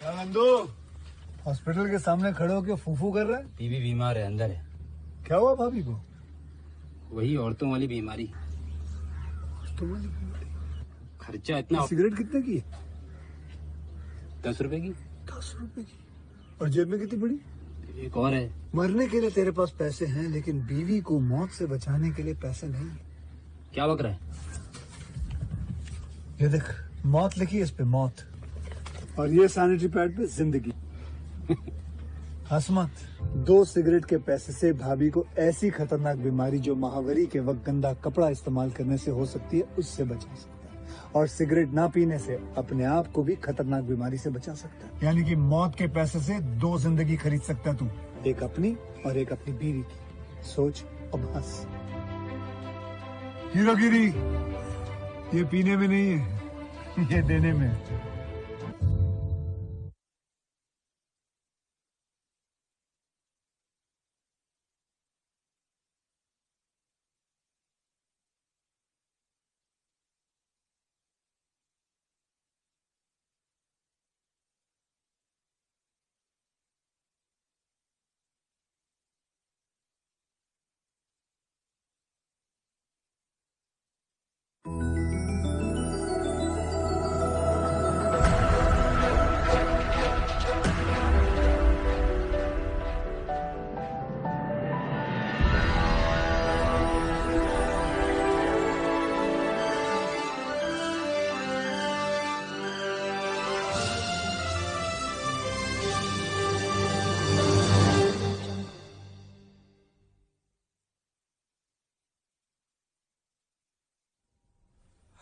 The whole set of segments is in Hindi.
नंदू हॉस्पिटल के सामने खड़े होकर फूफू कर रहा है। बीवी बीमार है, अंदर है। क्या हुआ भाभी को? वही औरतों वाली बीमारी। खर्चा इतना। सिगरेट कितने की? 10 रुपए की। 10 रुपए की? और जेब में कितनी पड़ी? एक और है। मरने के लिए तेरे पास पैसे हैं, लेकिन बीवी को मौत से बचाने के लिए पैसे नहीं है। क्या बक रहा है? ये देख, मौत लिखी है इस पे, मौत। और ये सैनिटरी पैड पे जिंदगी। हंस मत। 2 सिगरेट के पैसे से भाभी को ऐसी खतरनाक बीमारी जो महावरी के वक्त गंदा कपड़ा इस्तेमाल करने से हो सकती है, उससे बचा सकता है। और सिगरेट ना पीने से अपने आप को भी खतरनाक बीमारी से बचा सकता है। यानी कि मौत के पैसे से 2 जिंदगी खरीद सकता है तू, एक अपनी और एक अपनी बीवी की। सोच अब हंस। हीरोगिरी ये पीने में नहीं है, ये देने में है।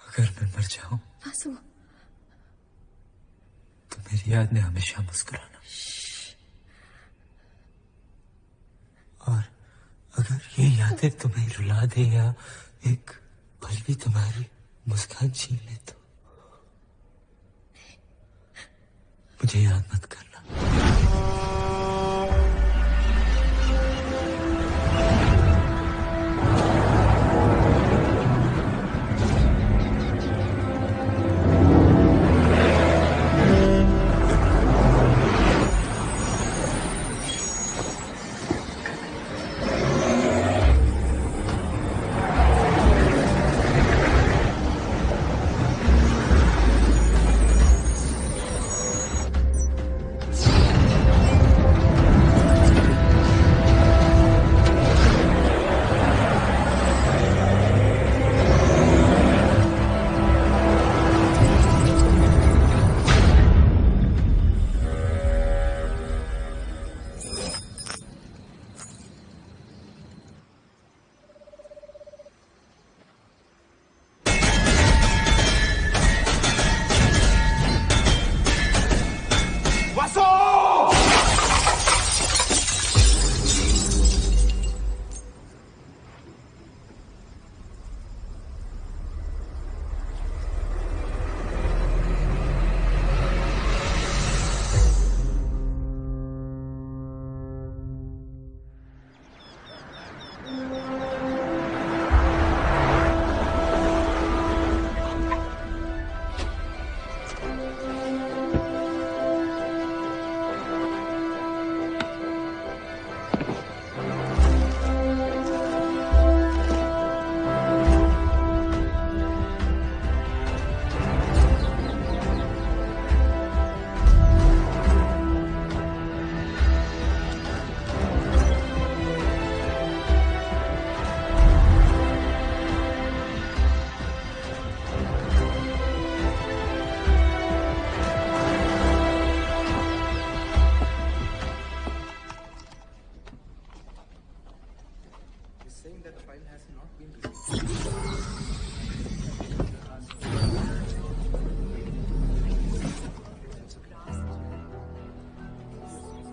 अगर मैं मर जाऊं आंसू, तो मेरी याद में हमेशा मुस्कुराना। और अगर ये यादें तुम्हें रुला दे या एक पल भी तुम्हारी मुस्कान छीन ले, तो मुझे याद मत करना।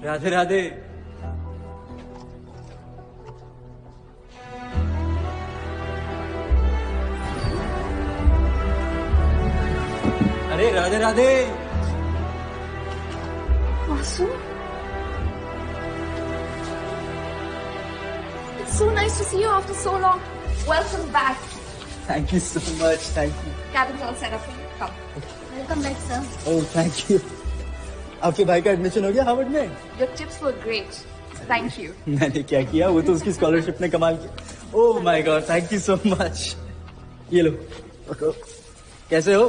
राधे राधे। अरे Radhe Radhe. Vasu, it's so nice to see you after so long. Welcome back. Thank you so much. Thank you. Cabin's all set up for you. Come. Welcome back, sir. Oh, thank you. आपके भाई का एडमिशन हो गया हार्वर्ड में? Your tips were great. Thank you. मैंने क्या किया, वो तो उसकी स्कॉलरशिप ने कमाल किया। Oh my God, thank you so much. ये लो, कैसे हो?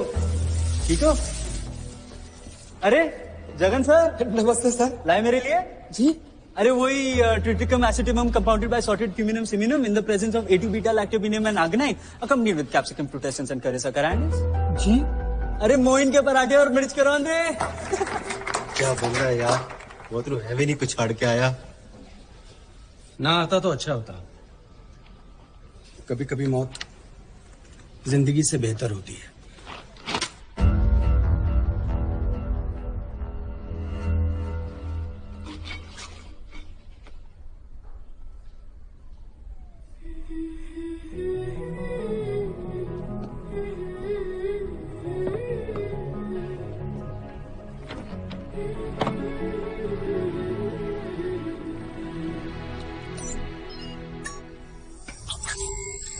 ठीक हो? अरे जगन सर, नमस्ते सर। लाए मेरे लिए? जी अरे वही triticum aestivum compounded by sorted cuminum cyminum in the presence of A2 beta lactobinium and arginine accompanied with capsicum frutescens and carissa carandas. जी अरे मोइन के पराठे और मिर्च के रौंदे। क्या बोल रहा है यार, वो तो हैवी नहीं कुछ छाड़ के आया। ना आता तो अच्छा होता। कभी कभी मौत जिंदगी से बेहतर होती है।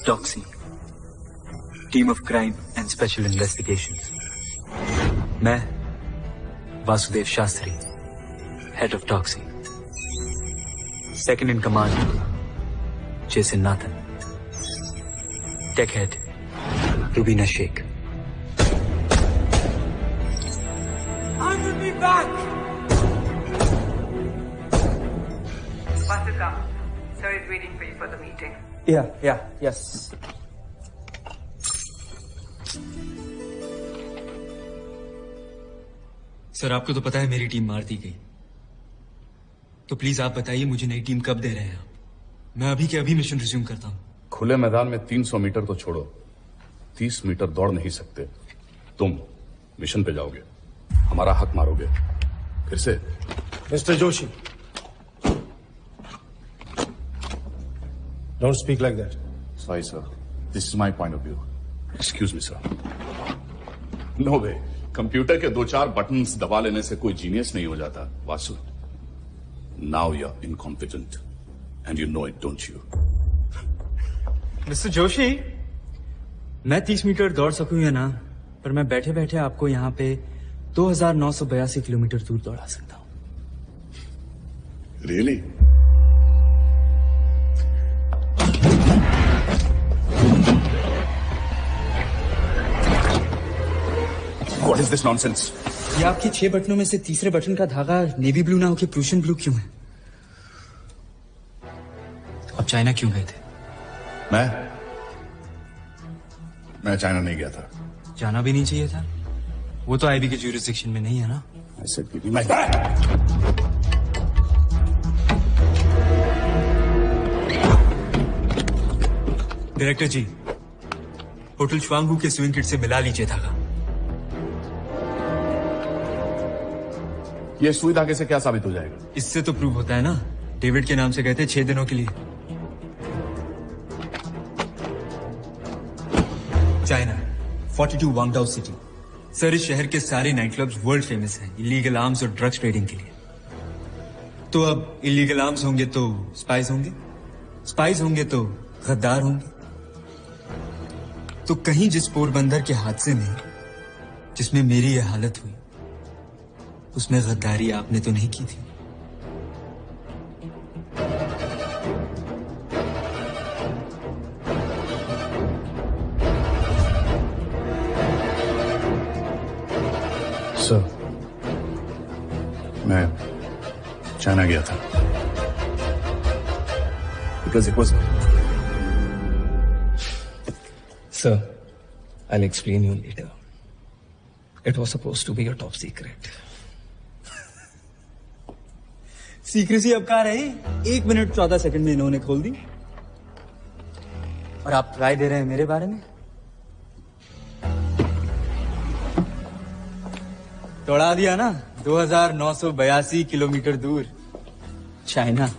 TOXI, team of crime and special investigation. मैं Vasudev Shastri, head of TOXI. Second in command Jason Nathan, tech head Rubina Shaikh. I will be back. Vasudha, sir is waiting for you for the meeting. Yes. Sir आपको तो पता है मेरी टीम मार दी गई, तो प्लीज आप बताइए मुझे नई टीम कब दे रहे हैं आप? मैं अभी के अभी मिशन रिज्यूम करता हूँ। खुले मैदान में 300 मीटर तो छोड़ो, 30 मीटर दौड़ नहीं सकते। तुम मिशन पे जाओगे, हमारा हक मारोगे। फिर से mister Joshi, don't speak like that. Sorry sir, this is my point of view. Excuse me sir. No way, computer के 2-4 बटन्स दबा लेने से कोई जीनियस नहीं हो जाता। Vasu, now you are incompetent and you know it, don't you? Mister Joshi, मैं 30 मीटर दौड़ सकूं या ना, पर मैं बैठे बैठे आपको यहाँ पे 2982 किलोमीटर दूर दौड़ा सकता हूँ। Really? What is this nonsense? ये आपके 6 बटनों में से तीसरे बटन का धागा नेवी ब्लू ना होके प्रूशियन ब्लू क्यों है? आप चाइना क्यों गए थे? मैं चाइना नहीं गया था। जाना भी नहीं चाहिए था, वो तो आईबी के ज्यूरिसडिक्शन में नहीं है ना। I said give me my bag. Director ji, hotel श्वांगू के स्विंग किट से मिला लीजिए धागा। ये सुई धागे से क्या साबित हो जाएगा? इससे तो प्रूव होता है ना, डेविड के नाम से गए थे 6 दिनों के लिए चाइना, 42 वांगडाओ सिटी। सर इस शहर के सारे नाइट क्लब्स वर्ल्ड फेमस हैं इलीगल आर्म्स और ड्रग्स ट्रेडिंग के लिए। तो अब इलीगल आर्म्स होंगे तो स्पाइस होंगे, स्पाइस होंगे तो गद्दार होंगे। तो कहीं जिस पोरबंदर के हादसे में जिसमें मेरी यह हालत हुई, उसमें गद्दारी आपने तो नहीं की थी? सर, मैं चाइना गया था because it was. Sir, I'll explain you later. It was supposed to be your top secret. Secrecy अब कहाँ रही? 1 मिनट 14 सेकंड में इन्होंने खोल दी, और आप राय दे रहे हैं मेरे बारे में? दौड़ा दिया ना 2982 किलोमीटर दूर China.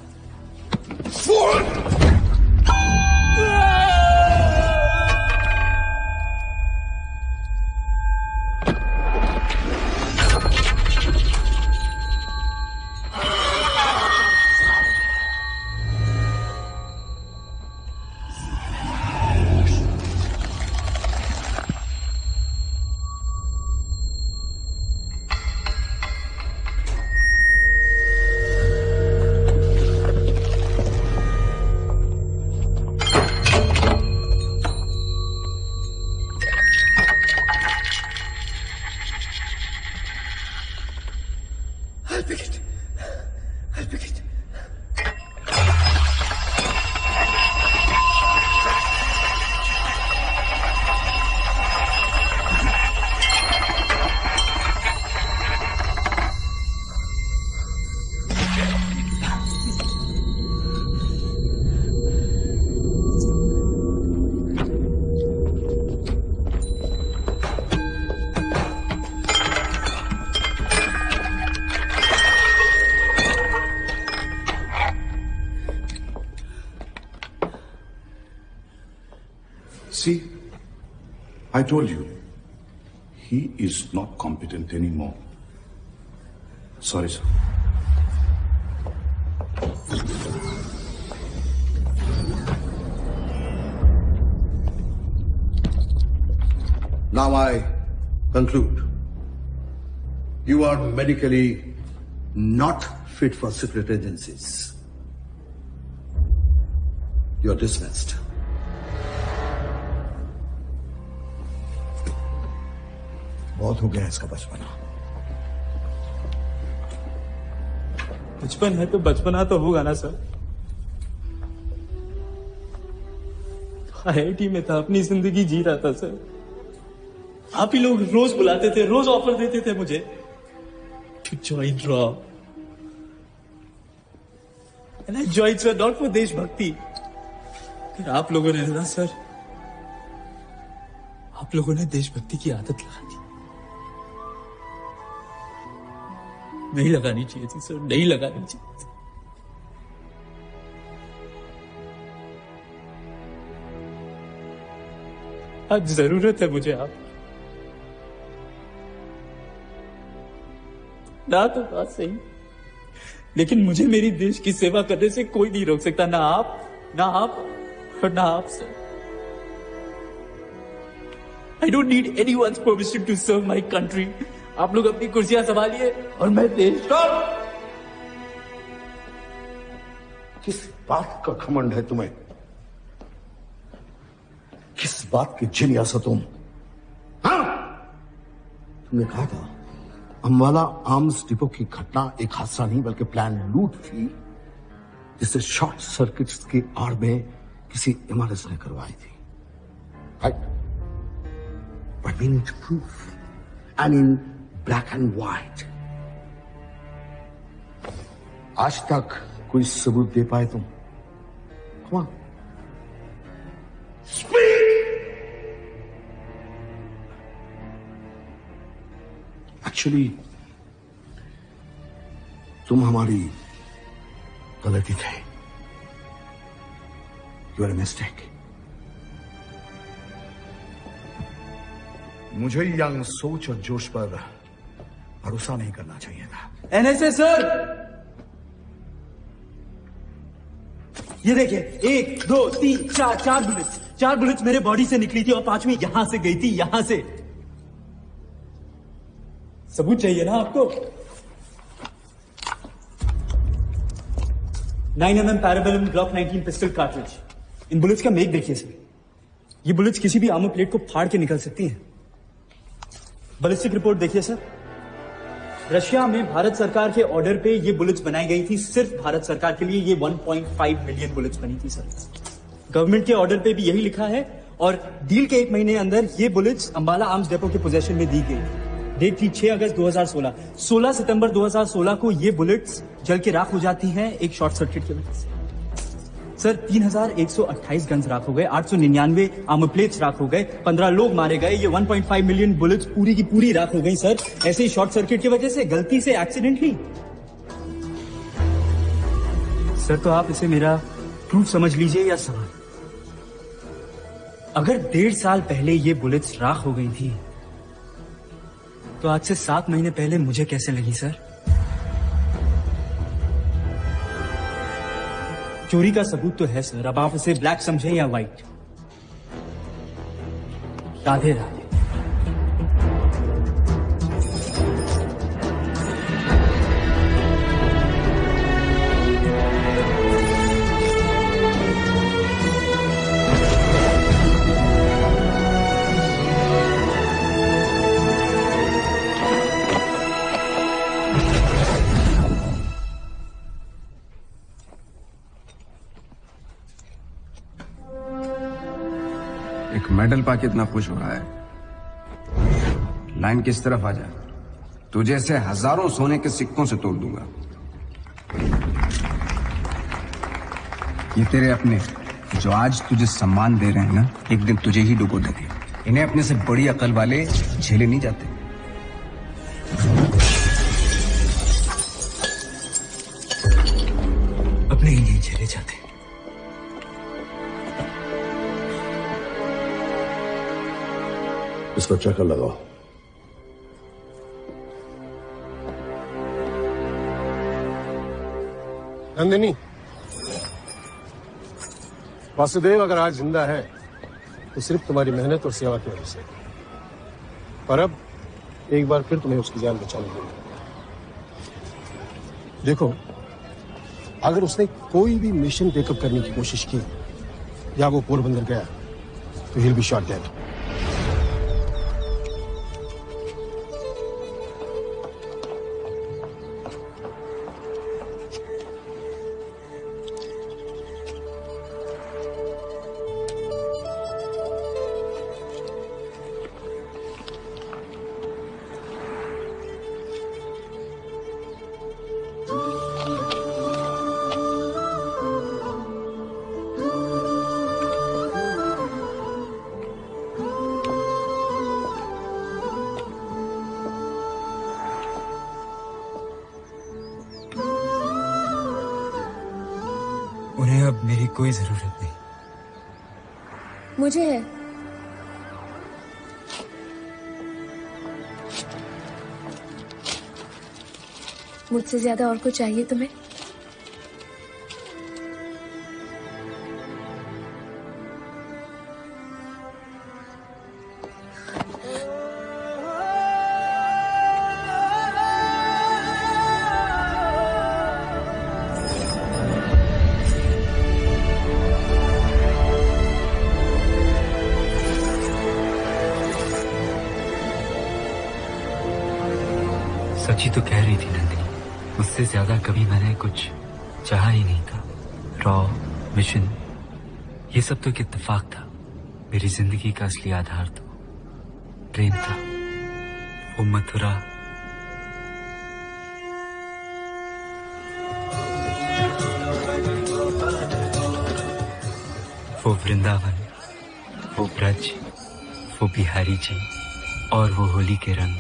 See, I told you, he is not competent anymore. Sorry, sir. Now I conclude. You are medically not fit for secret agencies. You are dismissed. बहुत हो गया इसका बचपना। बचपन है तो बचपना तो होगा ना सर। IIT में था, अपनी जिंदगी जी रहा था सर। आप ही लोग रोज बुलाते थे, रोज ऑफर देते थे मुझे टू ज्वाइन रॉ, and I join sir not for देशभक्ति। फिर आप लोगों ने ना सर, आप लोगों ने देशभक्ति की आदत लगा दी। नहीं लगानी चाहिए थी सर, नहीं लगानी चाहिए थी। आज जरूरत है मुझे आप ना, तो बात सही, लेकिन मुझे मेरी देश की सेवा करने से कोई नहीं रोक सकता, ना आप और ना आप sir. I don't need anyone's permission to serve my country. आप लोग अपनी कुर्सियां संभालिए और मैं देश। किस बात का घमंड है तुम्हें? किस बात की जीनियस हो तुम? हाँ? तुमने कहा था अंबाला आर्म्स डिपो की घटना एक हादसा नहीं बल्कि प्लान लूट थी, जिसे शॉर्ट सर्किट्स की आड़ में किसी इमारत ने करवाई थी। Right? But we need proof, and in black and white. आज तक कोई सबूत दे पाए तुम? Come on. Speak! Actually, तुम हमारी गलती थे। You are a mistake. मुझे यंग सोच और जोश पर भरोसा नहीं करना चाहिए था। NSA सर, ये देखिए, 1, 2, 3, 4 बुलेट्स, 4 बुलेट्स मेरे बॉडी से निकली थी और 5वीं यहां से गई थी, यहां से। सबूत चाहिए ना आपको? 9mm parabellum Glock 19 pistol cartridge. इन बुलेट्स का मेक देखिए सर, ये बुलेट्स किसी भी आर्मर प्लेट को फाड़ के निकल सकती हैं। बैलिस्टिक रिपोर्ट देखिए सर, रशिया में भारत सरकार के ऑर्डर पे ये बुलेट्स बनाई गई थी, सिर्फ भारत सरकार के लिए। ये 1.5 मिलियन बुलेट्स बनी थी सर। गवर्नमेंट के ऑर्डर पे भी यही लिखा है, और डील के 1 महीने अंदर ये बुलेट्स अंबाला आर्म्स डेपो के पोजेशन में दी गई। डेट थी 6 अगस्त 2016। 16 सितंबर 2016 को ये बुलेट्स जल के राख हो जाती हैं एक शॉर्ट सर्किट की वजह से। सर 3128 गन्स राख हो गए, 899 आर्मर प्लेट्स राख हो गए, 15 लोग मारे गए। ये 1.5 मिलियन बुलेट्स पूरी की पूरी राख हो गई सर, ऐसे ही शॉर्ट सर्किट की वजह से, गलती से, एक्सीडेंटली। सर तो आप इसे मेरा प्रूफ समझ लीजिए या सवाल। अगर 1.5 साल पहले ये बुलेट्स राख हो गई थी, तो आज से 7 महीने पहले मुझे कैसे लगी सर? चोरी का सबूत तो है सर, अब आप इसे ब्लैक समझें या व्हाइट। राधे राधे। एक मेडल पाके इतना खुश हो रहा है, लाइन किस तरफ आ जा, तुझे से हजारों सोने के सिक्कों से तोड़ दूंगा। ये तेरे अपने जो आज तुझे सम्मान दे रहे हैं ना, एक दिन तुझे ही डुबो देंगे। इन्हें अपने से बड़ी अकल वाले झेले नहीं जाते। अपने ही नहीं झेले जाते। इसको चक्कर लगाओ। नंदिनी, वासुदेव अगर आज जिंदा है तो सिर्फ तुम्हारी मेहनत और सेवा की वजह से, पर अब एक बार फिर तुम्हें उसकी जान बचानी होगी। देखो, अगर उसने कोई भी मिशन टेकअप करने की कोशिश की या वो पोरबंदर गया तो he'll be shot dead। उन्हें अब मेरी कोई जरूरत नहीं। मुझे है। मुझसे ज्यादा और कुछ चाहिए तुम्हें? सच्ची तो कह रही थी नंदिनी, मुझसे ज्यादा कभी मैंने कुछ चाहा ही नहीं था। रॉ मिशन ये सब तो एक इत्तेफाक था। मेरी जिंदगी का असली आधार तो प्रेम था। वो मथुरा, वो वृंदावन, वो ब्रज, वो बिहारी जी और वो होली के रंग।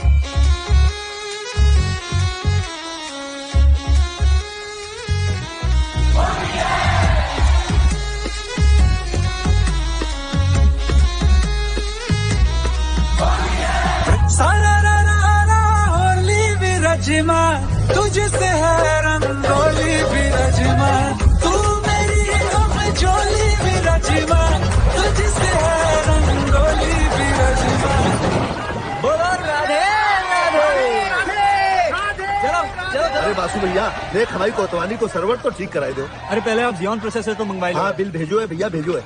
रजमा तुझसे है रंगोली भी रजमा, तू मेरी जोली भी रजमा, तुझसे है रंगोली भी रजमा। बोलो राधे राधे। चलो अरे बासु भैया, देख हमारी कोतवाली को सर्वर तो ठीक कराई दो। अरे पहले आप जियोन प्रोसेसर तो मंगवाई लो। हाँ बिल भेजो है भैया, भेजो है।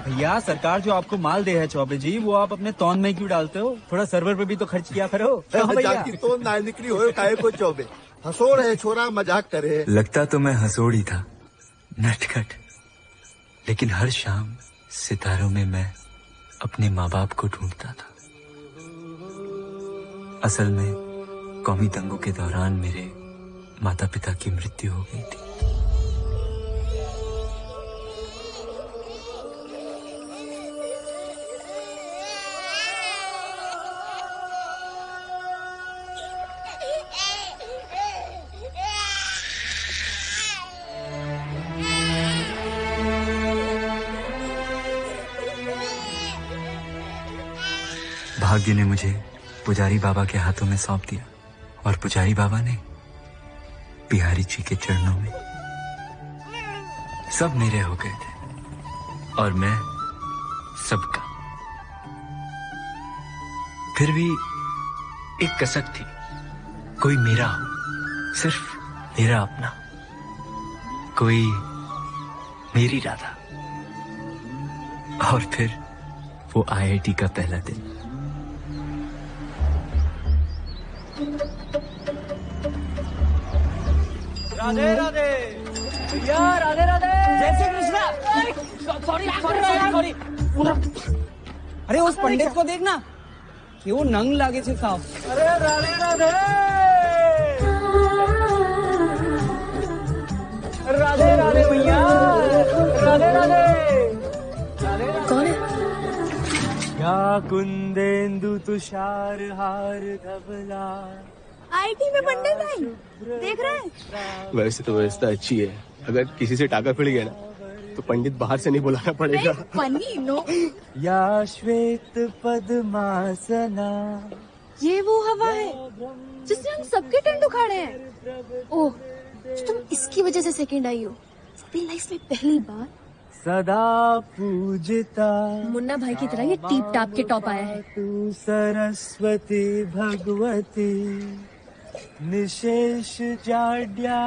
भैया सरकार जो आपको माल दे है चौबे जी, वो आप अपने तौन में क्यों डालते हो? थोड़ा सर्वर पे भी तो खर्च किया करो। जाकी तो ना निकली हो काहे को चौबे, हंसोड़ है छोरा, मजाक करे। लगता तो मैं हंसोड़ ही था, नटखट, लेकिन हर शाम सितारों में मैं अपने माँ बाप को ढूंढता था। असल में कौमी दंगों के दौरान मेरे माता पिता की मृत्यु हो गई थी। भाग्य ने मुझे पुजारी बाबा के हाथों में सौंप दिया और पुजारी बाबा ने बिहारी जी के चरणों में। सब मेरे हो गए थे और मैं सबका। फिर भी एक कसक थी, कोई मेरा हो, सिर्फ मेरा अपना, कोई मेरी राधा। और फिर वो आईआईटी का पहला दिन। राधे राधे भैया, राधे राधे, जय श्री कृष्णा। Sorry sorry. अरे उस पंडित को देखना, क्यों नंग लागे छे साहब। अरे राधे राधे राधे राधे भैया, राधे राधे। कौन है? या कुंदेंदु तुषार हार धवला। आईटी में पंडित है, देख रहे हैं? वैसे तो व्यवस्था अच्छी है, अगर किसी से टाका फिर गया ना तो पंडित बाहर से नहीं बुलाना पड़ेगा। Funny no. या श्वेत पद्मासना। ये वो हवा है जिसने हम सबके टेंट उखाड़े हैं। ओह, तो तुम इसकी वजह से सेकंड आई हो। अपनी लाइफ में पहली बार सदा पूजिता मुन्ना भाई की तरह ये टीप टाप के टॉप आया है। तू सरस्वती भगवती निशेष जाड्या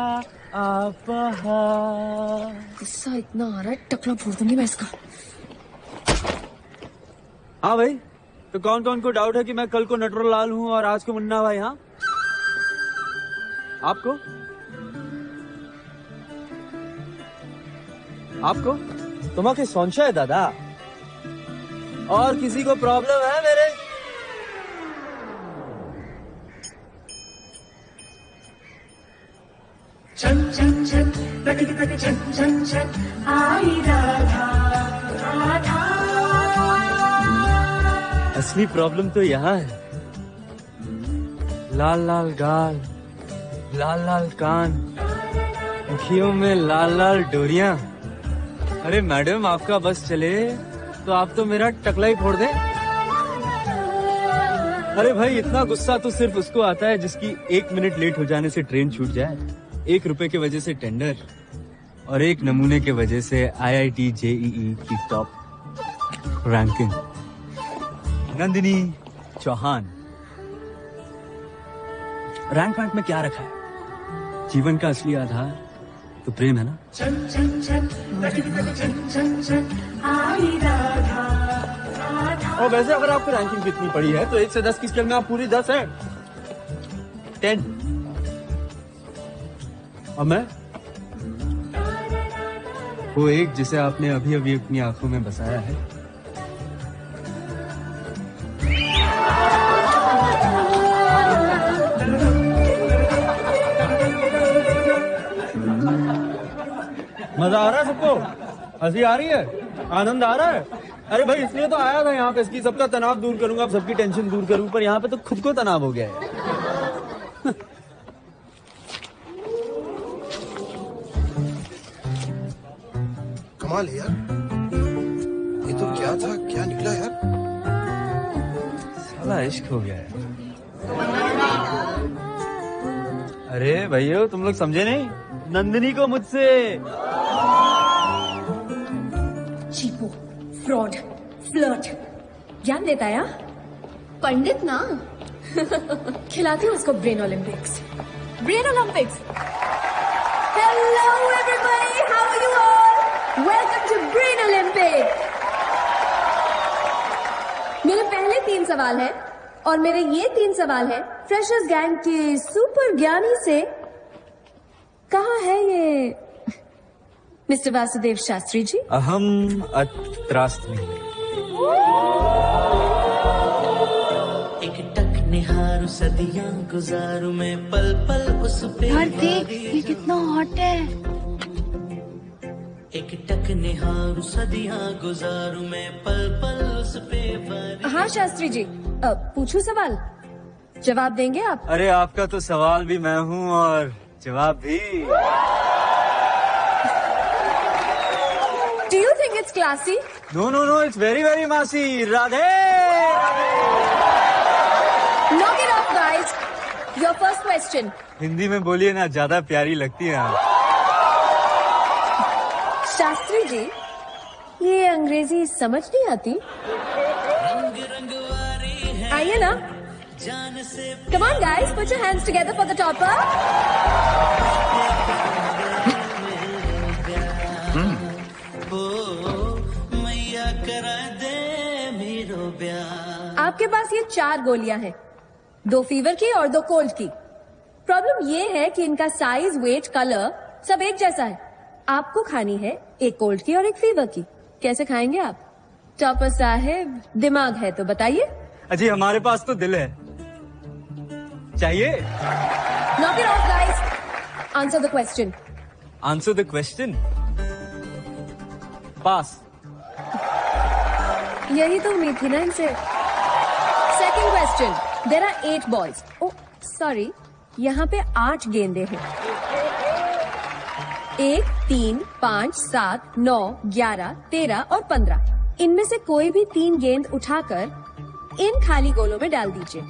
आपहा। गुस्सा इतना आ रहा है, टकला फोड़ दूंगी मैं इसका। हाँ भाई, तो कौन कौन को डाउट है कि मैं कल को नटवर लाल हूँ और आज को मुन्ना भाई? हाँ, आपको तुम्हारे संशय है दादा? और किसी को प्रॉब्लम है मेरे? छन छन छन प्रकृति प्रति छन छन छन आई राधा राधा। असली प्रॉब्लम तो यहाँ है। लाल लाल गाल, लाल लाल कान, आँखियों में लाल लाल डोरियां। अरे मैडम, आपका बस चले तो आप तो मेरा टकला ही फोड़ दें। अरे भाई, इतना गुस्सा तो सिर्फ उसको आता है जिसकी 1 मिनट लेट हो जाने से ट्रेन छूट जाए, 1 रुपए की वजह से टेंडर और 1 नमूने की वजह से IIT JEE की top ranking. Nandini Chauhan. Rank में क्या रखा है? जीवन का असली आधार तो प्रेम है ना। छन छन छन प्रकृति प्रति छन छन छन आई राधा राधा। और वैसे अगर आपको रैंकिंग कितनी पड़ी है तो 1 से 10 की स्केल में आप पूरी 10 है। 10। और मैं वो एक जिसे आपने अभी अभी अपनी आंखों में बसाया है। मजा आ रहा है सबको? हंसी आ रही है? आनंद आ रहा है? अरे भाई, इसलिए तो आया था यहाँ पे, इसकी सबका तनाव दूर करूंगा, सबकी टेंशन दूर करूं, पर यहाँ पे तो खुद को तनाव हो गया है। कमाल है यार, ये तो क्या था, क्या निकला यार। साला इश्क हो गया है। अरे भैया, तुम लोग समझे नहीं? नंदिनी को मुझसे चीपो, फ्रॉड, फ्लर्ट ज्ञान देता है। पंडित ना। खिलाती हूँ उसको brain olympics. Brain olympics. Hello everybody, how are you all? Welcome to brain olympics. मेरे पहले 3 सवाल हैं और मेरे ये 3 सवाल हैं फ्रेशर्स गैंग के सुपर ज्ञानी से। कहाँ है ये मिस्टर वासुदेव शास्त्री जी? अहम अत्रास्मि। एक टक निहारू सदियां गुजारू मैं पल पल उस पे। यार देख, ये कितना हॉट है। एक टक निहारू सदियां गुजारू मैं पल पल उस पे। हाँ शास्त्री जी, पूछूं सवाल? जवाब देंगे आप? अरे आपका तो सवाल भी मैं हूँ और जवाब भी। Do you think it's classy? No, no, no, it's very, very massy. Radhe. Knock it off, guys. Your first question. Hindi में बोलिए ना, ज्यादा प्यारी लगती है आप। शास्त्री जी, ये अंग्रेजी समझ नहीं आती? आइए ना। Come on, guys, put your hands together for the topper. आपके पास ये 4 गोलियां हैं, 2 फीवर की और 2 कोल्ड की। प्रॉब्लम ये है कि इनका साइज, वेट, कलर सब एक जैसा है। आपको खानी है एक कोल्ड की और एक फीवर की। कैसे खाएंगे आप? टॉपर साहेब, दिमाग है तो बताइए। अजी, हमारे पास तो दिल है। चाहिए? Knock it off, guys. Answer the question. Answer the question. Pass. यही तो उम्मीद थी ना इनसे। Second question. There are 8 balls. Oh, sorry. यहाँ पे 8 गेंदे हैं। 1 3, 5, 7, 9, 11, 13 और 15 इनमें से कोई भी 3 गेंद उठाकर इन खाली गोलों में डाल दीजिए।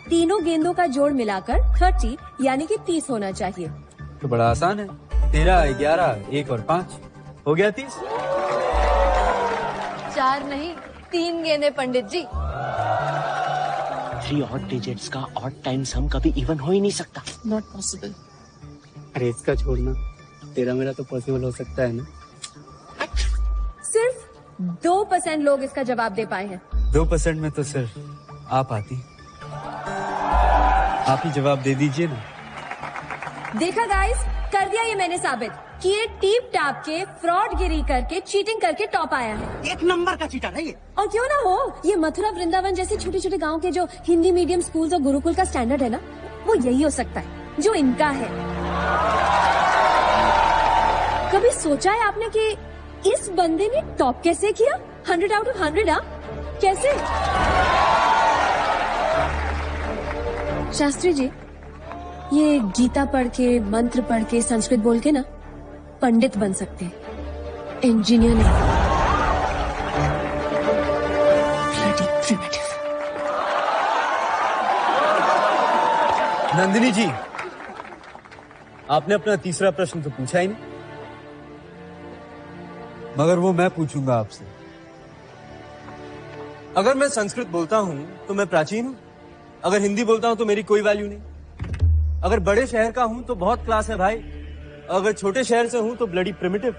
तीनों गेंदों का जोड़ मिलाकर 30 यानी कि 30 होना चाहिए। तो बड़ा आसान है, 13, 11, 1 और 5 हो गया 30। 4 नहीं 3 गेंदे पंडित जी। 3 ऑड डिजिट्स का ऑड टाइम सम कभी इवन हो ही नहीं सकता। Not possible. अरे इसका छोड़ना, तेरा मेरा तो पॉसिबल हो सकता है ना। सिर्फ 2% लोग इसका जवाब दे पाए हैं। 2% में तो सिर्फ आप आती, आप ही जवाब दे दीजिए ना। देखा गाइस, कर दिया ये मैंने साबित कि ये टीप टाप के फ्रॉड गिरी करके चीटिंग करके टॉप आया है। 1 नंबर का चीटर है ये। और क्यों ना हो, ये मथुरा वृंदावन जैसे छोटे छोटे गांव के जो हिंदी मीडियम स्कूल्स और गुरुकुल का स्टैंडर्ड है ना, वो यही हो सकता है जो इनका है। कभी सोचा है आपने कि इस बंदे ने टॉप कैसे किया? 100 आउट ऑफ 100। हाँ, कैसे? शास्त्री जी, ये गीता पढ़ के, मंत्र पढ़ के, संस्कृत बोल के ना पंडित बन सकते हैं, इंजीनियर नहीं। नंदिनी जी, आपने अपना तीसरा प्रश्न तो पूछा ही नहीं, मगर वो मैं पूछूंगा आपसे। अगर मैं संस्कृत बोलता हूं तो मैं प्राचीन हूं, अगर हिंदी बोलता हूं तो मेरी कोई वैल्यू नहीं, अगर बड़े शहर का हूं तो बहुत क्लास है भाई, अगर छोटे शहर से हूं तो bloody primitive.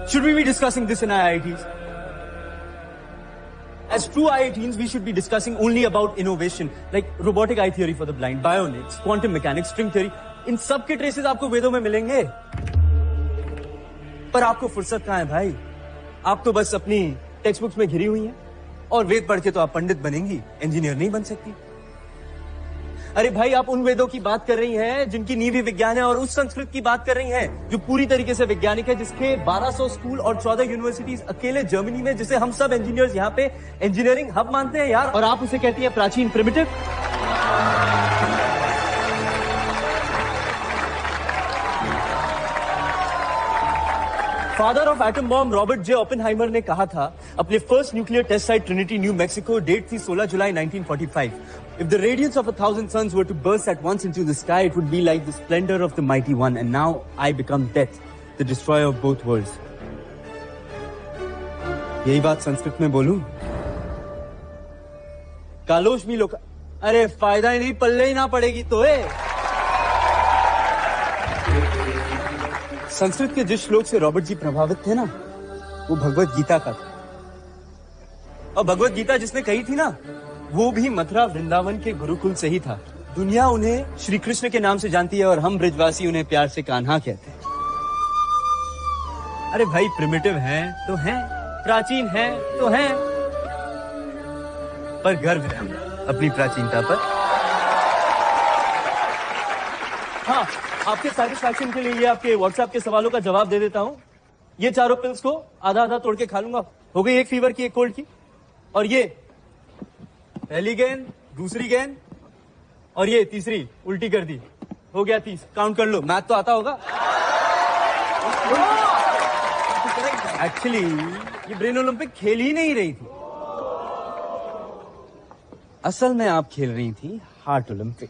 Should we be discussing this in IITs? As true IITians, we should be discussing only about innovation, like robotic eye theory for the blind, bionics, quantum mechanics, string theory. इन सब के ट्रेसेस आपको वेदों में मिलेंगे, पर आपको फुर्सत कहां है भाई? आप तो बस अपनी टेक्स्ट बुक्स में घिरी हुई हैं, और वेद पढ़ के तो आप पंडित बनेंगी, इंजीनियर नहीं बन सकती। अरे भाई, आप उन वेदों की बात कर रही हैं जिनकी नींव ही विज्ञान है, और उस संस्कृत की बात कर रही हैं जो पूरी तरीके से वैज्ञानिक है, जिसके 1200 स्कूल और 14 यूनिवर्सिटीज अकेले जर्मनी में, जिसे हम सब इंजीनियर्स यहाँ पे इंजीनियरिंग हब मानते हैं यार, और आप उसे कहती हैं प्राचीन, primitive. Father of atom bomb Robert J Oppenheimer ने कहा था अपने first nuclear test site Trinity, New Mexico, date थी 16 जुलाई 1945। If the radiance of 1,000 suns were to burst at once into the sky, it would be like the splendor of the mighty one. And now I become death, the destroyer of both worlds. यही बात संस्कृत में बोलूं? कालोश भी लोग, अरे फायदा ही नहीं, पल्ले ही ना पड़ेगी तो संस्कृत के जिस श्लोक से रॉबर्ट जी प्रभावित थे ना, वो भगवत गीता का था। और भगवत गीता जिसने कही थी ना, वो भी मथुरा वृंदावन के गुरुकुल से ही था। दुनिया उन्हें श्री कृष्ण के नाम से जानती है, और हम ब्रजवासी उन्हें प्यार से कान्हा कहते हैं। अरे भाई, प्रिमिटिव हैं तो हैं, प्राचीन हैं तो हैं, पर गर्व है अपनी प्राचीनता पर। हाँ, आपके सैटिस्फैक्शन के लिए ये आपके व्हाट्सएप के सवालों का जवाब दे देता हूं। ये चारों पिल्स को आधा आधा तोड़ के खा लूंगा। हो गई एक फीवर की, एक कोल्ड की, और ये पहली गेंद, दूसरी गेंद, और ये तीसरी उल्टी कर दी, हो गया 30। काउंट कर लो, मैथ तो आता होगा। एक्चुअली ये ब्रेन ओलंपिक खेल ही नहीं रही थी, असल में आप खेल रही थी हार्ट ओलंपिक।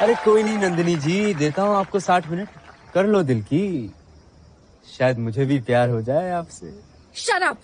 अरे कोई नहीं नंदिनी जी, देता हूं आपको 60 मिनट, कर लो दिल की, शायद मुझे भी प्यार हो जाए आपसे। Shut up!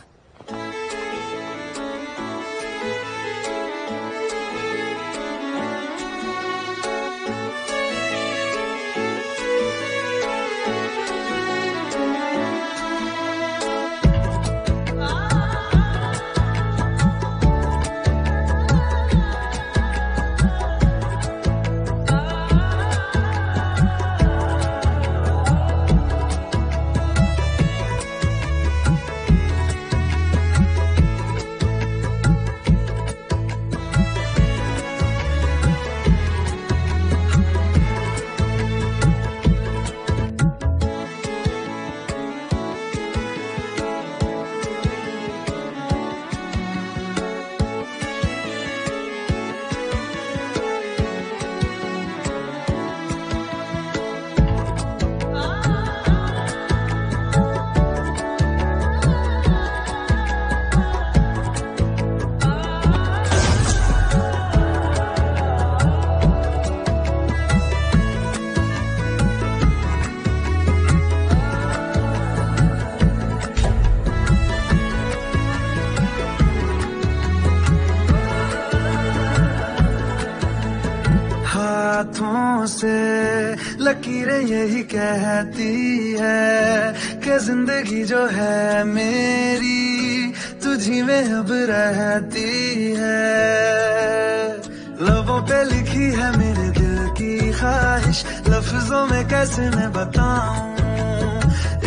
तस्वीरें यही कहती है कि जिंदगी जो है मेरी तुझी में अब रहती है। लबों पे लिखी है मेरे दिल की ख्वाहिश, लफ्जों में कैसे मैं बताऊं,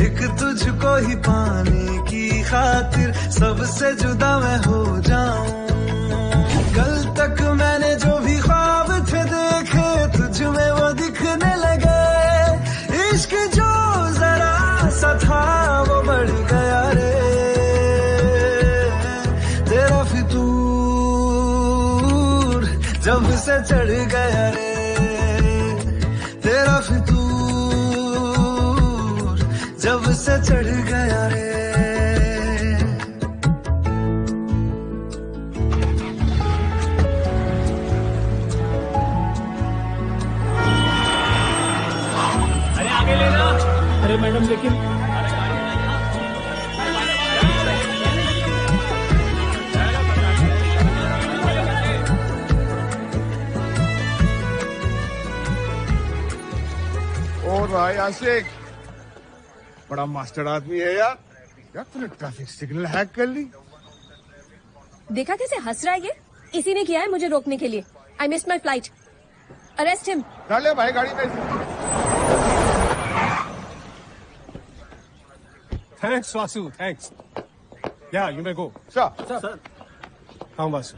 एक तुझको ही पाने की खातिर सबसे जुदा मैं हो जाऊं। कल तक मैंने जो भी ख्वाब थे देखे तुझ में वो दिखने लगे, इश्क जो जरा सा था वो बढ़ गया रे, तेरा फितूर जब से चढ़ गया रे, तेरा फितूर जब से चढ़ गया रे। अरे मैडम लेकिन और भाई आशिक बड़ा मास्टर आदमी है यार। यार तूने ट्रैफिक सिग्नल हैक कर ली। देखा कैसे हंस रहा है ये? इसी ने किया है मुझे रोकने के लिए। I miss my flight. Arrest him. डाले भाई गाड़ी में। Thanks Vasu, thanks. या यू मे गो। सर। हाँ वासु,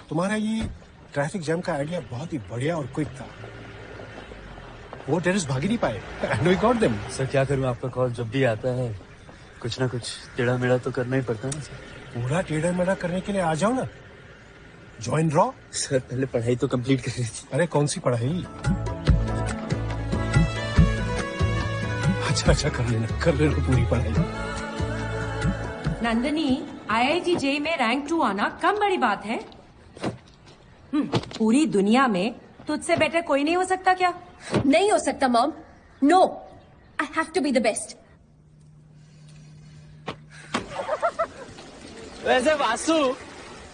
तुम्हारा ये ट्रैफिक जैम का आइडिया बहुत ही बढ़िया और क्विक था। वो टेररिस्ट भाग ही नहीं पाए। And we got them. Sir क्या करूं, आपका कॉल जब भी आता है कुछ ना कुछ टेढ़ा मेढ़ा तो करना ही पड़ता है ना सर। पूरा टेढ़ा मेढ़ा करने के लिए आ जाओ ना, ज्वाइन रॉ। सर पहले पढ़ाई तो कंप्लीट कर रही थी। अरे कौन सी पढ़ाई? अच्छा कर लेना पूरी पढ़ाई। नंदनी, IIT JEE में रैंक 2 आना कम बड़ी बात है। पूरी दुनिया में तुझसे बेटर कोई नहीं हो सकता क्या? नहीं हो सकता mom. No, I have to be the best. वैसे वासु,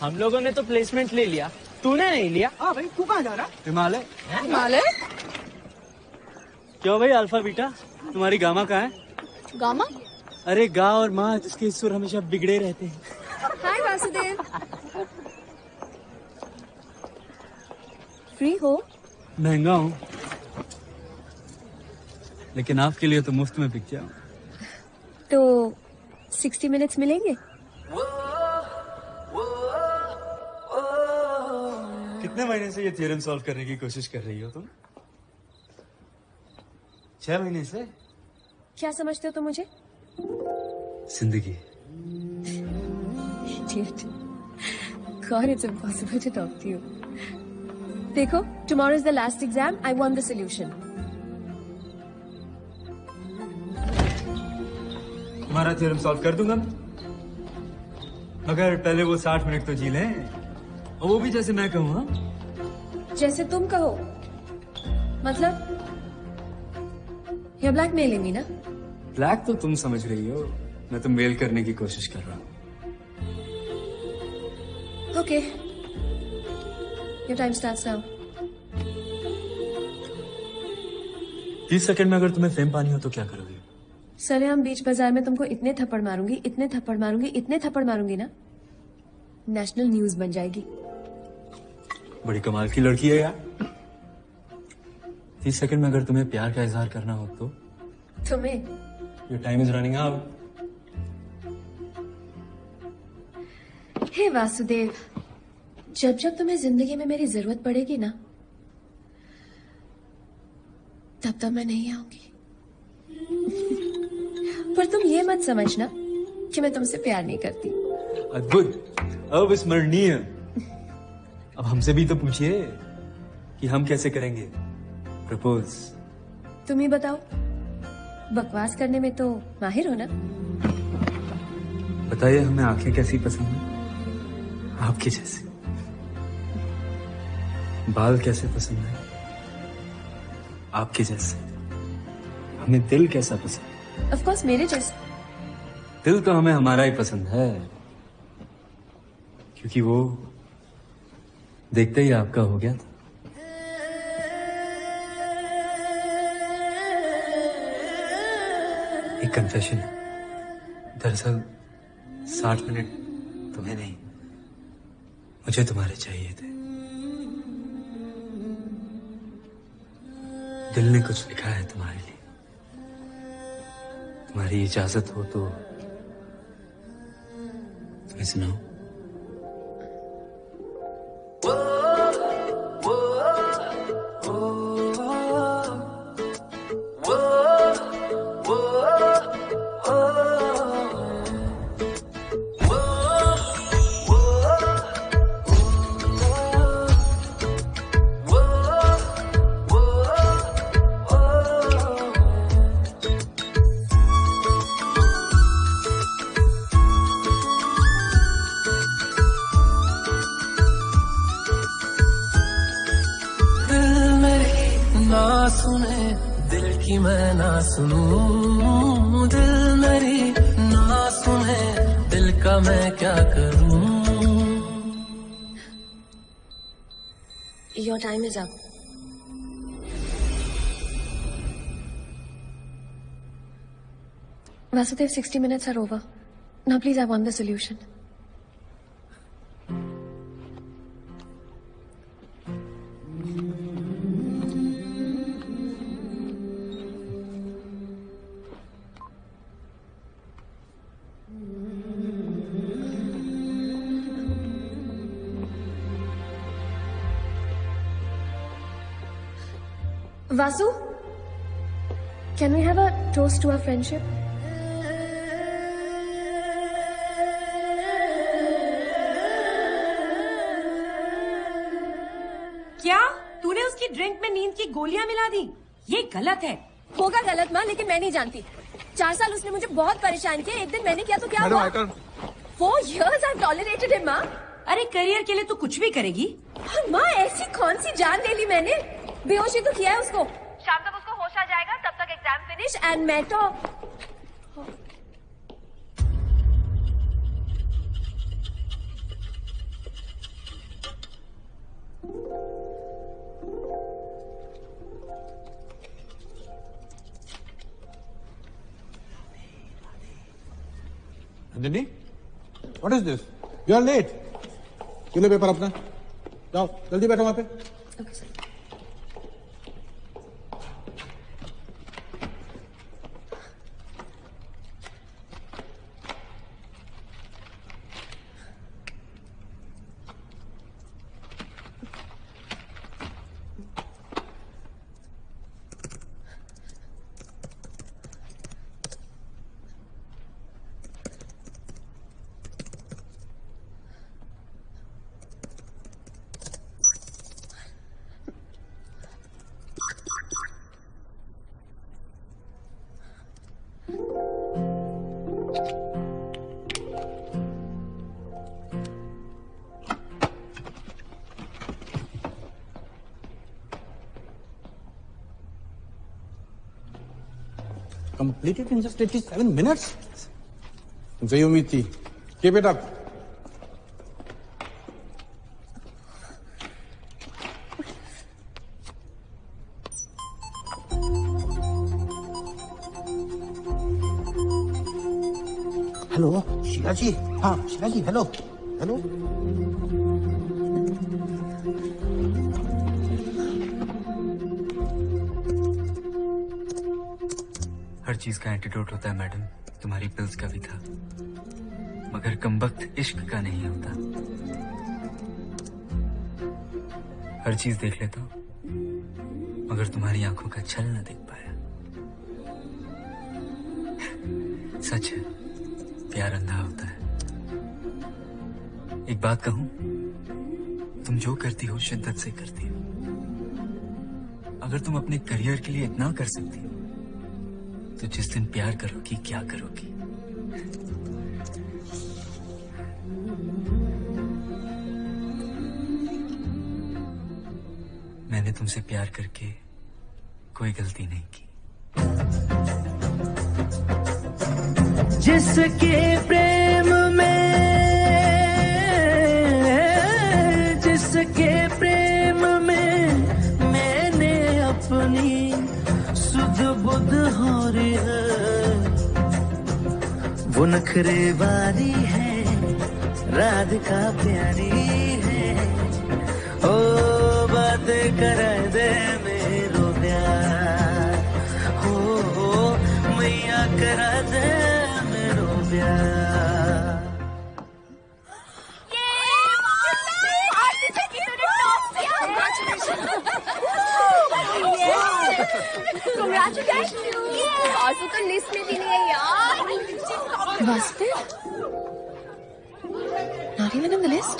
हम लोगों ने तो प्लेसमेंट ले लिया, तूने नहीं लिया। हाँ भाई, तू कहाँ जा रहा? हिमालय। हिमालय? क्यों भाई अल्फा बीटा, तुम्हारी गामा कहाँ है? गामा? अरे गा और माँ जिसके सुर हमेशा बिगड़े रहते हैं। हाय वासुदेव। फ्री हो? महंगा हूँ, लेकिन आपके लिए तो मुफ्त में बिक जाऊं। तो 60 मिनट्स मिलेंगे? कितने महीने से ये थ्योरम सॉल्व करने की कोशिश कर रही हो तुम? 6 महीने से? क्या समझते हो तुम मुझे? जिंदगी। Idiot. God, it's impossible to talk to you. देखो, tomorrow is the last exam. I want the solution. तुम्हारा थ्योरम सॉल्व कर दूंगा मैं, मगर पहले वो 60 मिनट तो जी लें, और वो भी जैसे मैं कहूँ। हाँ, जैसे तुम कहो। मतलब या ब्लैकमेलिंग ही ना? ब्लैक तो तुम समझ रही हो, मैं तो मेल करने की कोशिश कर रहा हूँ। Okay. Your time starts now. 30 second में अगर तुम्हें फेम पानी हो तो क्या करोगे? सरेआम बीच बाजार में तुमको इतने थप्पड़ मारूंगी, इतने थप्पड़ मारूंगी, इतने थप्पड़ मारूंगी ना, नेशनल न्यूज बन जाएगी। बड़ी कमाल की लड़की है यार। 30 सेकंड में अगर तुम्हें प्यार का इजहार करना हो तो? तुम्हें? Your time is running out. हे वासुदेव, जब जब तुम्हें जिंदगी में मेरी जरूरत पड़ेगी ना, तब तब मैं नहीं आऊंगी। पर तुम ये मत समझना कि मैं तुमसे प्यार नहीं करती। अद्भुत, अविस्मरणीय। अब हमसे भी तो पूछिए कि हम कैसे करेंगे प्रपोज। तुम ही बताओ, बकवास करने में तो माहिर हो ना? बताइए हमें आंखें कैसी पसंद है? आपकी जैसी। बाल कैसे पसंद है? आपके जैसे। हमें दिल कैसा पसंद है? ऑफ कोर्स मेरे जैसे। दिल तो हमें हमारा ही पसंद है, क्योंकि वो देखते ही आपका हो गया था। एक कन्फेशन है। दरअसल 60 मिनट तुम्हें नहीं, मुझे तुम्हारे चाहिए थे। दिल ने कुछ लिखा है तुम्हारे लिए। तुम्हारी इजाजत हो तो तुम्हें सुनाऊं? सुनूं दिल मेरी ना सुने दिल का मैं क्या करूं। Your time is up. Vasudev, 60 minutes are over. Now please, I want the solution. Vasu, can we have a toast to our friendship? क्या तूने उसकी ड्रिंक में नींद की गोलियां मिला दी? ये गलत है। होगा गलत माँ, लेकिन मैं नहीं जानती। 4 साल उसने मुझे बहुत परेशान किया। एक दिन मैंने किया तो क्या हुआ? 4 years I've tolerated him, माँ। अरे करियर के लिए तू कुछ भी करेगी। माँ, ऐसी कौन सी जान ले ली मैंने? बेहोशी तो किया है उसको। शाम तक उसको होश आ जाएगा, तब तक एग्जाम फिनिश एंड मैं तो Nandini, what is this? You are late. क्यों ले पेपर अपना? जाओ जल्दी बैठो वहां पे। Okay, sir. Completed in just 87 minutes? तुमसे ही उम्मीद थी। Keep it up. Hello Sheela ji. हाँ शीला जी, हेलो हेलो। हर चीज का एंटीडोट होता है मैडम, तुम्हारी पिल्स का भी था, मगर कमबख्त इश्क का नहीं होता। हर चीज देख लेता हूं, मगर तुम्हारी आंखों का छल न देख पाया। सच है, प्यार अंधा होता है। एक बात कहूं, तुम जो करती हो शिद्दत से करती हो। अगर तुम अपने करियर के लिए इतना कर सकती हो, तो जिस दिन प्यार करोगी क्या करोगी? मैंने तुमसे प्यार करके कोई गलती नहीं की। जिसके प्रेम में, जिसके प्रेम में मैंने अपनी सुध बुध हो रही है, वो नखरे वाली है, राधिका प्यारी है, ओ बातें करा दे मेरो प्यार, हो मैया करा दे मेरो प्यार। आंसू तो लिस्ट में भी नहीं है यार। Vasudev? Not even on the list?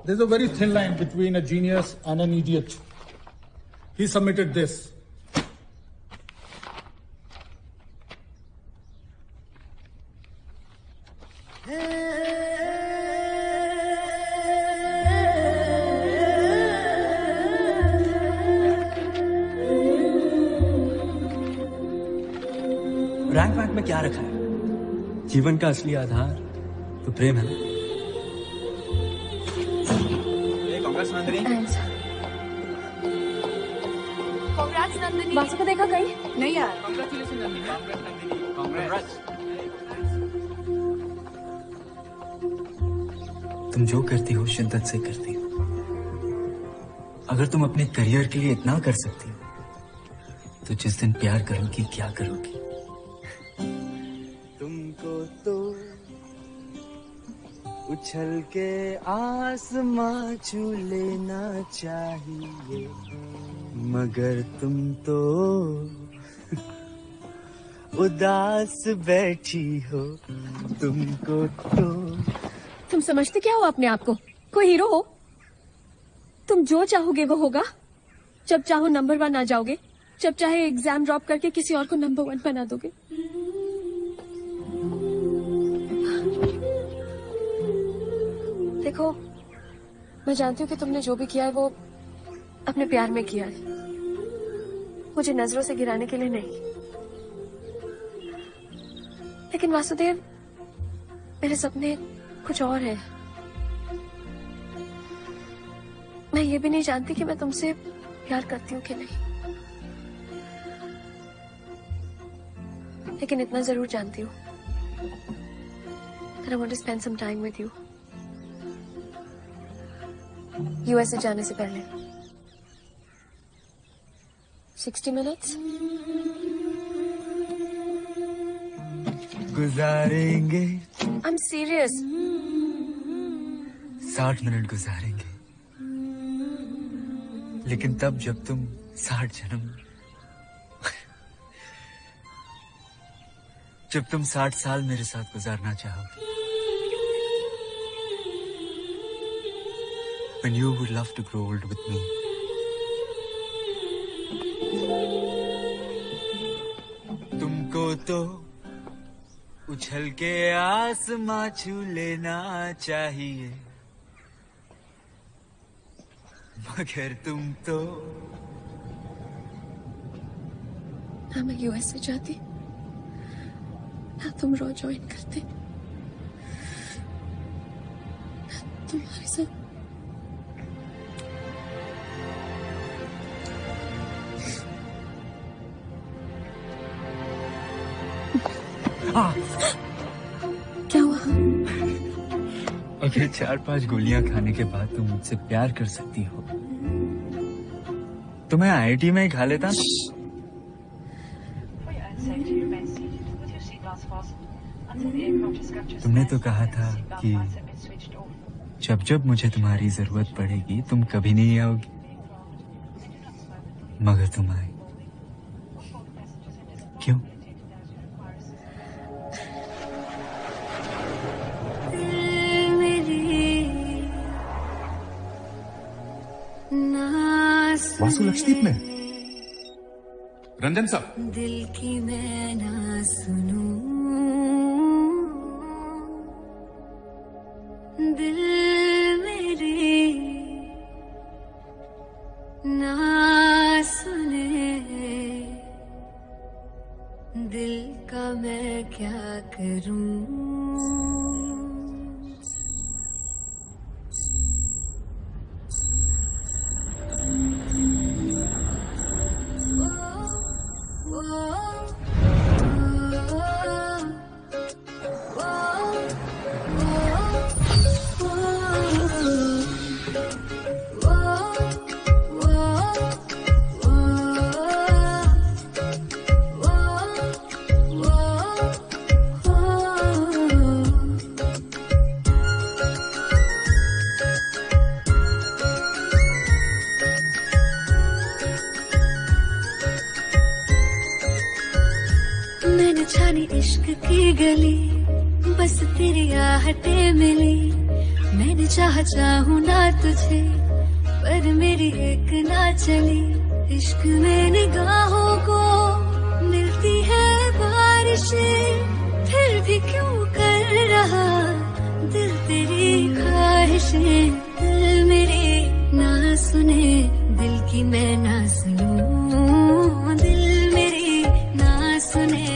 There's a very thin line between a genius and an idiot. He submitted this. Rank वैंक में क्या रखा है? जीवन का असली आधार तो प्रेम है ना? कांग्रेस नंदिनी। वासु को देखा कहीं? नहीं यार। कांग्रेचुलेशन नंदिनी। कांग्रेस। तुम जो करती हो शिद्दत से करती हो। अगर तुम अपने करियर के लिए इतना कर सकती हो तो जिस दिन प्यार करोगी क्या करोगी? तुमको तो उछल के आसमां छू लेना चाहिए, मगर तुम तो उदास बैठी हो। तुमको तो तुम समझते क्या हो अपने आप को? कोई हीरो हो? तुम जो चाहोगे वो होगा। जब चाहो नंबर 1 आ जाओगे, जब चाहे एग्जाम ड्रॉप करके किसी और को नंबर 1 बना दोगे। देखो, मैं जानती हूँ कि तुमने जो भी किया है वो अपने प्यार में किया है, मुझे नजरों से गिराने के लिए नहीं। लेकिन वासुदेव, मेरे सपने कुछ और है। मैं ये भी नहीं जानती कि मैं तुमसे प्यार करती हूँ कि नहीं, लेकिन इतना जरूर जानती हूँ that I want to spend some time with you. US से जाने से पहले 60 minutes गुजारेंगे। I'm serious. 60 मिनट गुजारेंगे, लेकिन तब जब तुम 60 जन्म जब तुम 60 साल मेरे साथ गुजारना चाहोगे। When you would love to grow old with me. तुमको तो उछल के आसमां छू लेना चाहिए, मगर तुम तो ना मैं यूएस से जाती, ना तुम रॉ ज्वाइन करते, तुम्हारे साथ क्या हुआ? अगर 4-5 गोलियां खाने के बाद तुम मुझसे प्यार कर सकती हो तो मैं आईआईटी में ही खा लेता ना। तुमने तो कहा था कि जब जब मुझे तुम्हारी जरूरत पड़ेगी तुम कभी नहीं आओगी, मगर तुम आए। क्यों? वासु लक्षदीप में रंजन साहब। दिल की मैं ना सुनूं, दिल मेरी ना सुने, दिल का मैं क्या करूं? Oh छानी इश्क की गली, बस तेरी आहटें मिली। मैंने चाहूं ना तुझे, पर मेरी एक ना चली। इश्क में निगाहों को मिलती है बारिशें, फिर भी क्यों कर रहा दिल तेरी ख्वाहिशें। दिल मेरी ना सुने, दिल की मैं ना सुनूं। दिल मेरी ना सुने,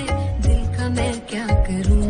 दिल का मैं क्या करूं।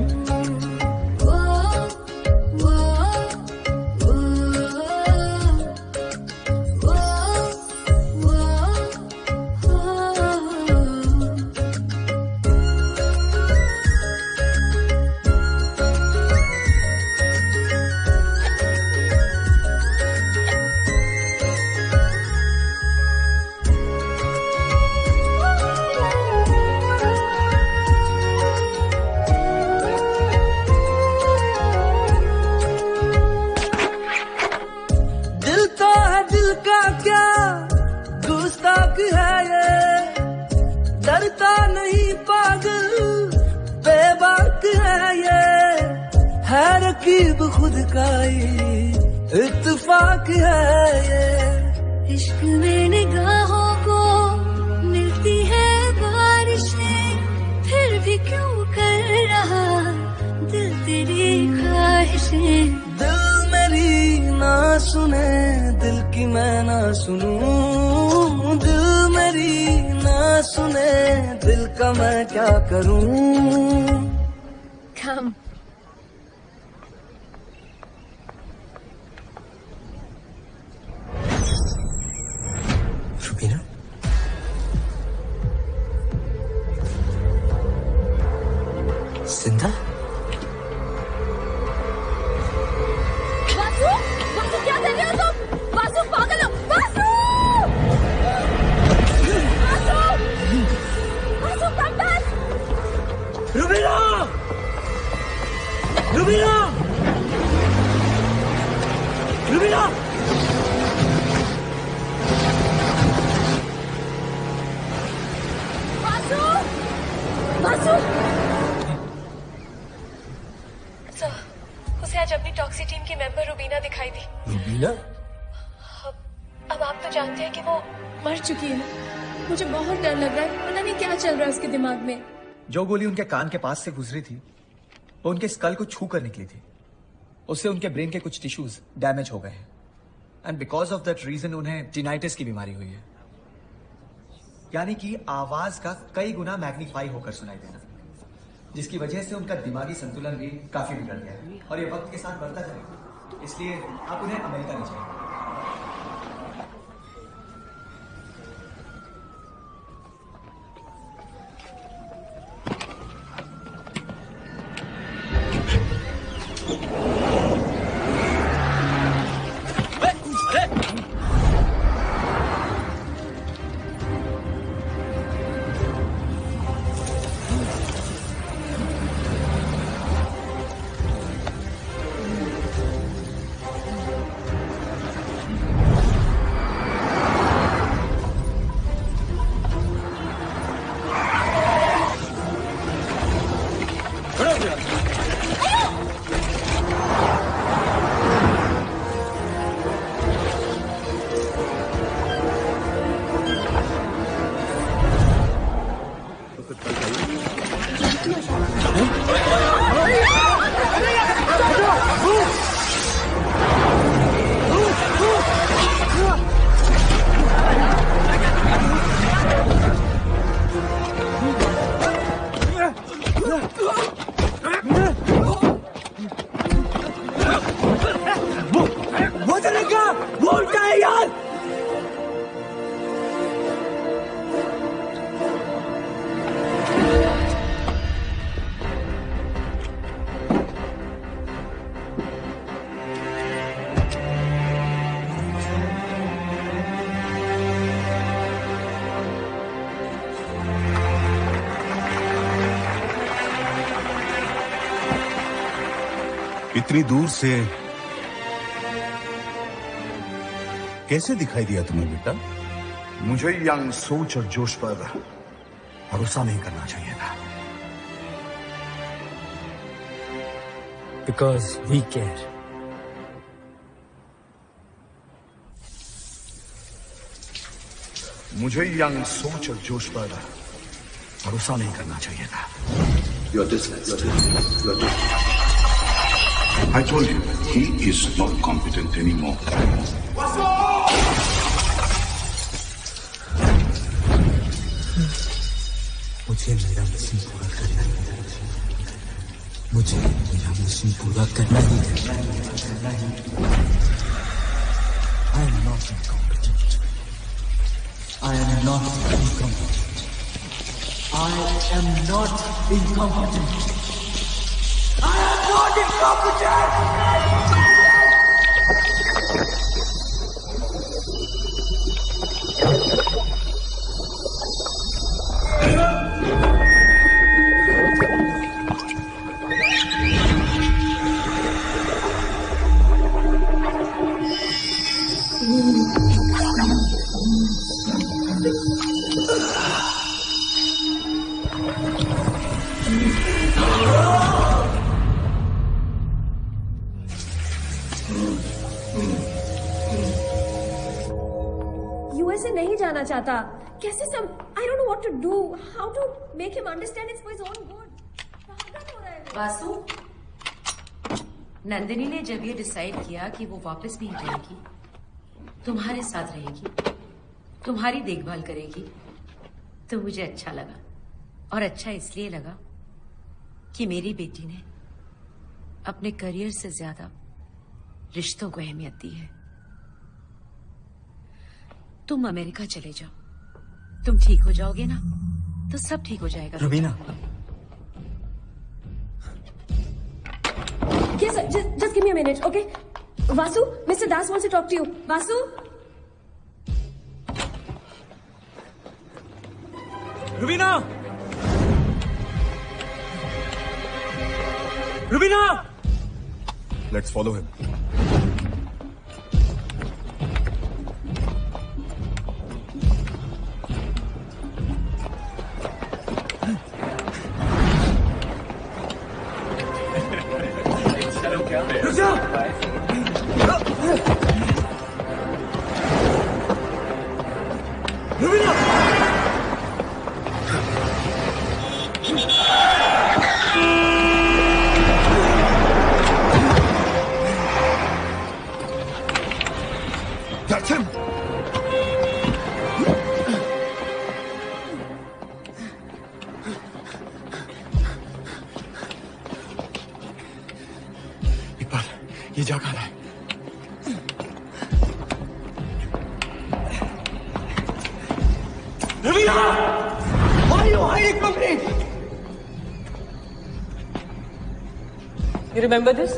डरता नहीं पागल बेबाक है ये, है रकीब खुद का ही इत्तेफाक है ये। इश्क में निगाहों को मिलती है बारिशें, फिर भी क्यों कर रहा दिल तेरी ख्वाहिशें। दिल मेरी ना सुने, दिल की मैं ना सुनूं। दिल मेरी ना सुने, दिल का मैं क्या करूं। Come. रुबीना, जिंदा? वासु, वासु क्या कर रहे हो तुम? वासु पागल हो? Vasu! Vasu! Vasu come back! Rubina! Rubina! Rubina! Vasu! Vasu! Sir, उसे आज अपनी टॉक्सी टीम की मेंबर रुबीना दिखाई दी। रुबीना? अब आप तो जानते हैं कि वो मर चुकी है। मुझे बहुत डर लग रहा है, पता नहीं क्या चल रहा है उसके दिमाग में। जो गोली उनके कान के पास से गुजरी थी, वो उनके स्कल को छू कर निकली थी। उससे उनके ब्रेन के कुछ टिश्यूज डैमेज हो गए हैं, and because of that reason उन्हें टिनाइटिस की बीमारी हुई है, यानी कि आवाज का कई गुना मैग्नीफाई होकर सुनाई देना, जिसकी वजह से उनका दिमागी संतुलन भी काफी बिगड़ गया है और ये वक्त के साथ बढ़ता जाएगा। इसलिए आप उन्हें अमेरिका ले जाएंगे। इतनी दूर से कैसे दिखाई दिया तुम्हें बेटा? मुझे यंग सोच और जोश पर भरोसा नहीं करना चाहिए था। Because we care. मुझे यंग सोच और जोश पर भरोसा नहीं करना चाहिए था. You're dismissed. I told you, he is not competent anymore. मुझे मेरा मिशन पूरा करना ही है. मुझे मेरा मिशन पूरा करना ही है. I am not incompetent. I am not incompetent. I am not incompetent. I am not incompetent! USA नहीं जाना चाहता. कैसे सम I don't know what to do. How to make him understand it's for his own good. पागल हो रहा है. वासु, नंदिनी ने जब ये डिसाइड किया कि वो वापस नहीं जाएगी, तुम्हारे साथ रहेगी, तुम्हारी देखभाल करेगी, तो मुझे अच्छा लगा. और अच्छा इसलिए लगा कि मेरी बेटी ने अपने करियर से ज्यादा रिश्तों को अहमियत दी है. तुम अमेरिका चले जाओ. तुम ठीक हो जाओगे ना, तो सब ठीक हो जाएगा. Raveena. Yes, sir. Just give me a minute, okay? Vasu, Mr. Das wants to talk to you. Vasu? Raveena. Raveena. Let's follow him. That's him. Iqbal, ये जा कहाँ रहा है? Raveena! Why are you hiding from me? You remember this?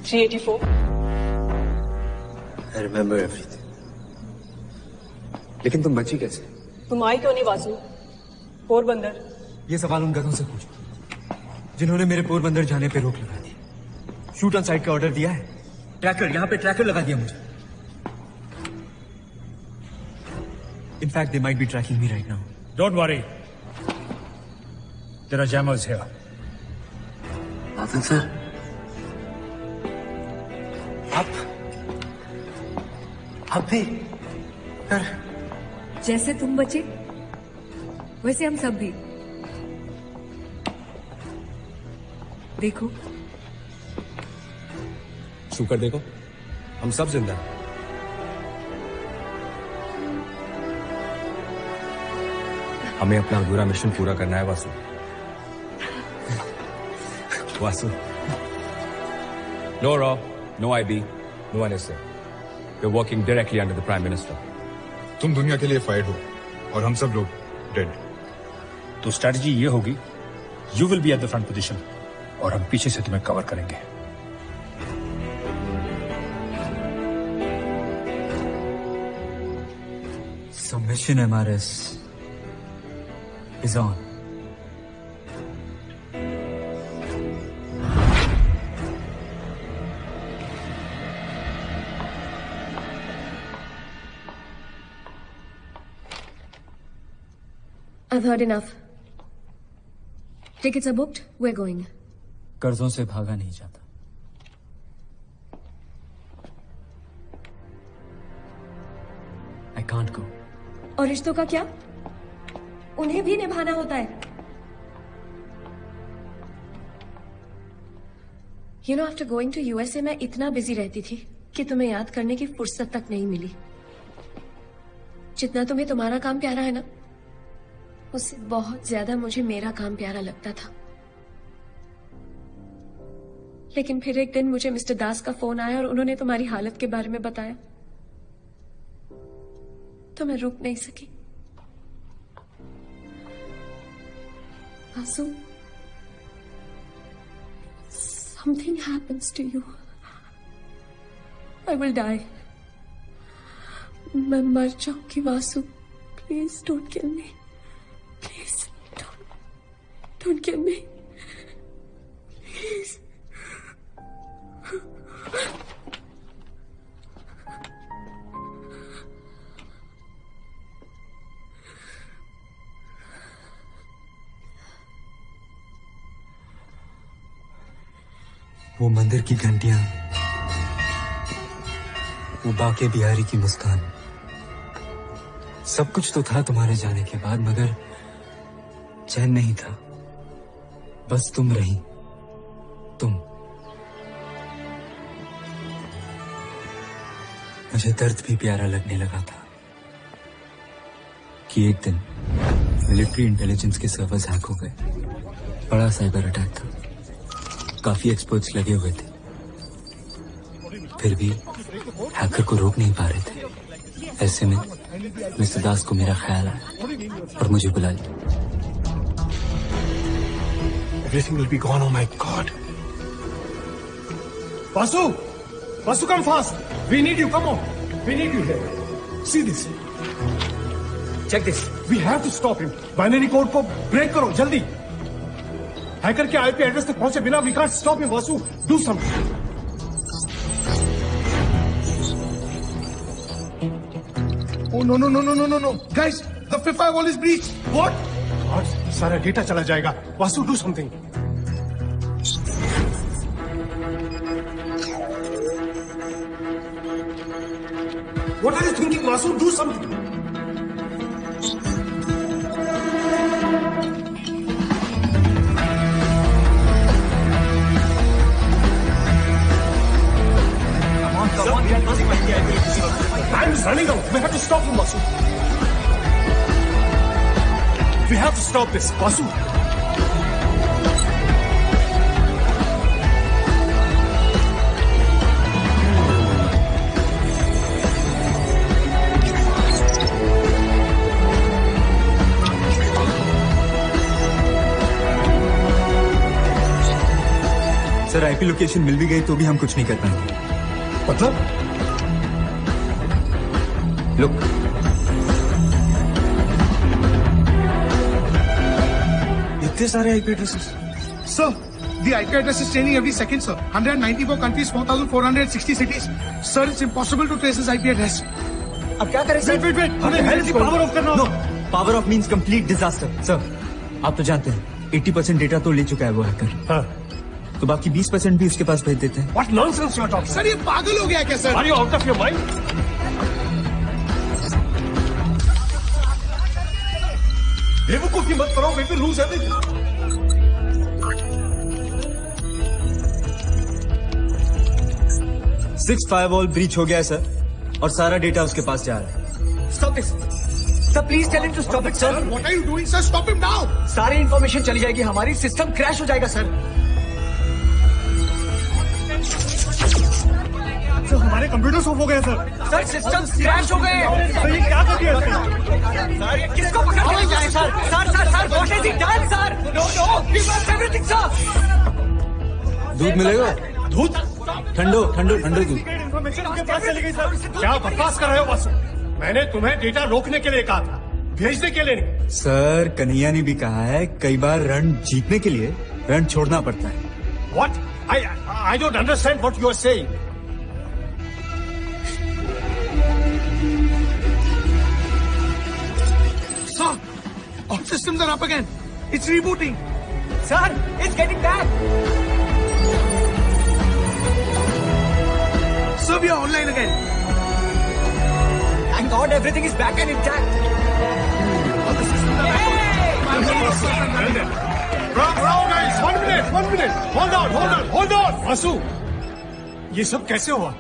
384? I remember everything. लेकिन तुम बची कैसे? तुम आई क्यों नहीं वासु? पोरबंदर. ये सवाल उन गधों से पूछो जिन्होंने मेरे पोरबंदर जाने पे रोक लगा दी. शूट ऑन साइट का ऑर्डर दिया है. ट्रैकर, यहाँ पे ट्रैकर लगा दिया मुझे. In fact, they might be tracking me right now. Don't worry. There are jammers here. Nathan sir. आप भी जैसे तुम बचे वैसे हम सब भी. देखो, छू कर देखो, हम सब जिंदा हैं. हमें अपना अधूरा मिशन पूरा करना है Vasu. Vasu. No Raw, no IB, no NSA. We're working directly under the Prime Minister. तुम दुनिया के लिए फाइट हो और हम सब लोग डेड. तो स्ट्रैटेजी ये होगी, you will be at the front position और हम पीछे से तुम्हें कवर करेंगे. So mission MRS is on. I've heard enough. Tickets are booked. We're going. कर्जों से भागा नहीं जाता। I can't go. और रिश्तों का क्या? उन्हें भी निभाना होता है। You know, after going to USA मैं इतना बिजी रहती थी कि तुम्हें याद करने की फुर्सत तक नहीं मिली। जितना तुम्हें तुम्हारा काम प्यारा है ना, उससे बहुत ज्यादा मुझे मेरा काम प्यारा लगता था। लेकिन फिर एक दिन मुझे मिस्टर दास का फोन आया और उन्होंने तुम्हारी हालत के बारे में बताया, तो मैं रुक नहीं सकी। आंसू, something happens to you. I will die. मैं मर जाऊंगी Vasu. Please don't kill me. Please don't kill me. Please. वो मंदिर की घंटियां, वो बाके बिहारी की मुस्कान, सब कुछ तो था तुम्हारे जाने के बाद, मगर चैन नहीं था। बस तुम रही, तुम। मुझे दर्द भी प्यारा लगने लगा था कि एक दिन मिलिट्री इंटेलिजेंस के सर्वर्स हैक हो गए। बड़ा साइबर अटैक था, काफी एक्सपर्ट्स लगे हुए थे, फिर भी हैकर को रोक नहीं पा रहे थे। ऐसे में मिस्टर दास को मेरा ख्याल आया और मुझे बुला लिया। Everything will be gone. Oh my God. Vasu! Vasu, come fast. We need you. Come on. We need you here. See this. Check this. We have to stop him. Binary code को break करो जल्दी. हैकर के आईपी एड्रेस तक पहुंचे बिना we can't stop him. Vasu, do something. Oh no. Guys, the fifth firewall is breached. What? God, सारा डेटा चला जाएगा. Vasu, do something. What are you thinking, Vasu? Do something. Come on, time is running out. We have to stop him, Vasu. We have to stop this, Vasu. Sir, IP location मिल भी गई तो भी हम कुछ नहीं कर पाएंगे। मतलब? Look. इतने सारे IP addresses. Sir, the IP address is changing every second, sir. 194 countries, 4,460 cities. Sir, it's impossible to trace his IP address. अब क्या करें सर? Wait. हमें हेल्थ पावर ऑफ करना होगा. No, power off means complete disaster. Sir, आप तो जानते हैं 80% डेटा तो ले चुका है वो हैकर। हाँ. तो बाकी 20% भी उसके पास भेज देते हैं। What nonsense you are talking? Sir, ये पागल हो गया क्या sir? Are you out of your mind? बेवकूफी मत करो, we will lose everything. Six firewall breach हो गया है सर, और सारा डेटा उसके पास जा रहा है। Stop this. Sir, please tell him to stop it, sir. What are you doing, sir? Stop him now. सारी इंफॉर्मेशन चली जाएगी हमारी, सिस्टम क्रैश हो जाएगा सर। सर, हमारे कंप्यूटर्स ऑफ हो गए सर। सर, सिस्टम क्रैश हो गए। सर, ये क्या कर दिया इसने? सर, ये किसको पकड़ के ले जाए sir? Sir, what has he done, sir? No, we lost everything, sir. दूध मिलेगा? दूध? ठंडो दूध। इन्फॉर्मेशन उनके पास चली गई सर। क्या बकवास कर रहे हो वासु? मैंने तुम्हें डेटा रोकने के लिए कहा था, भेजने के लिए नहीं। सर, कन्हैया ने भी कहा है कई बार रण जीतने के लिए रण छोड़ना पड़ता है। What? I don't understand what you are saying. Sir, all systems are up again. It's rebooting. Sir, it's getting back. Sir, we are online again. Thank God everything is back and intact. Bravo, guys. 1 minute. Hold on. Vasu, ये सब कैसे हुआ?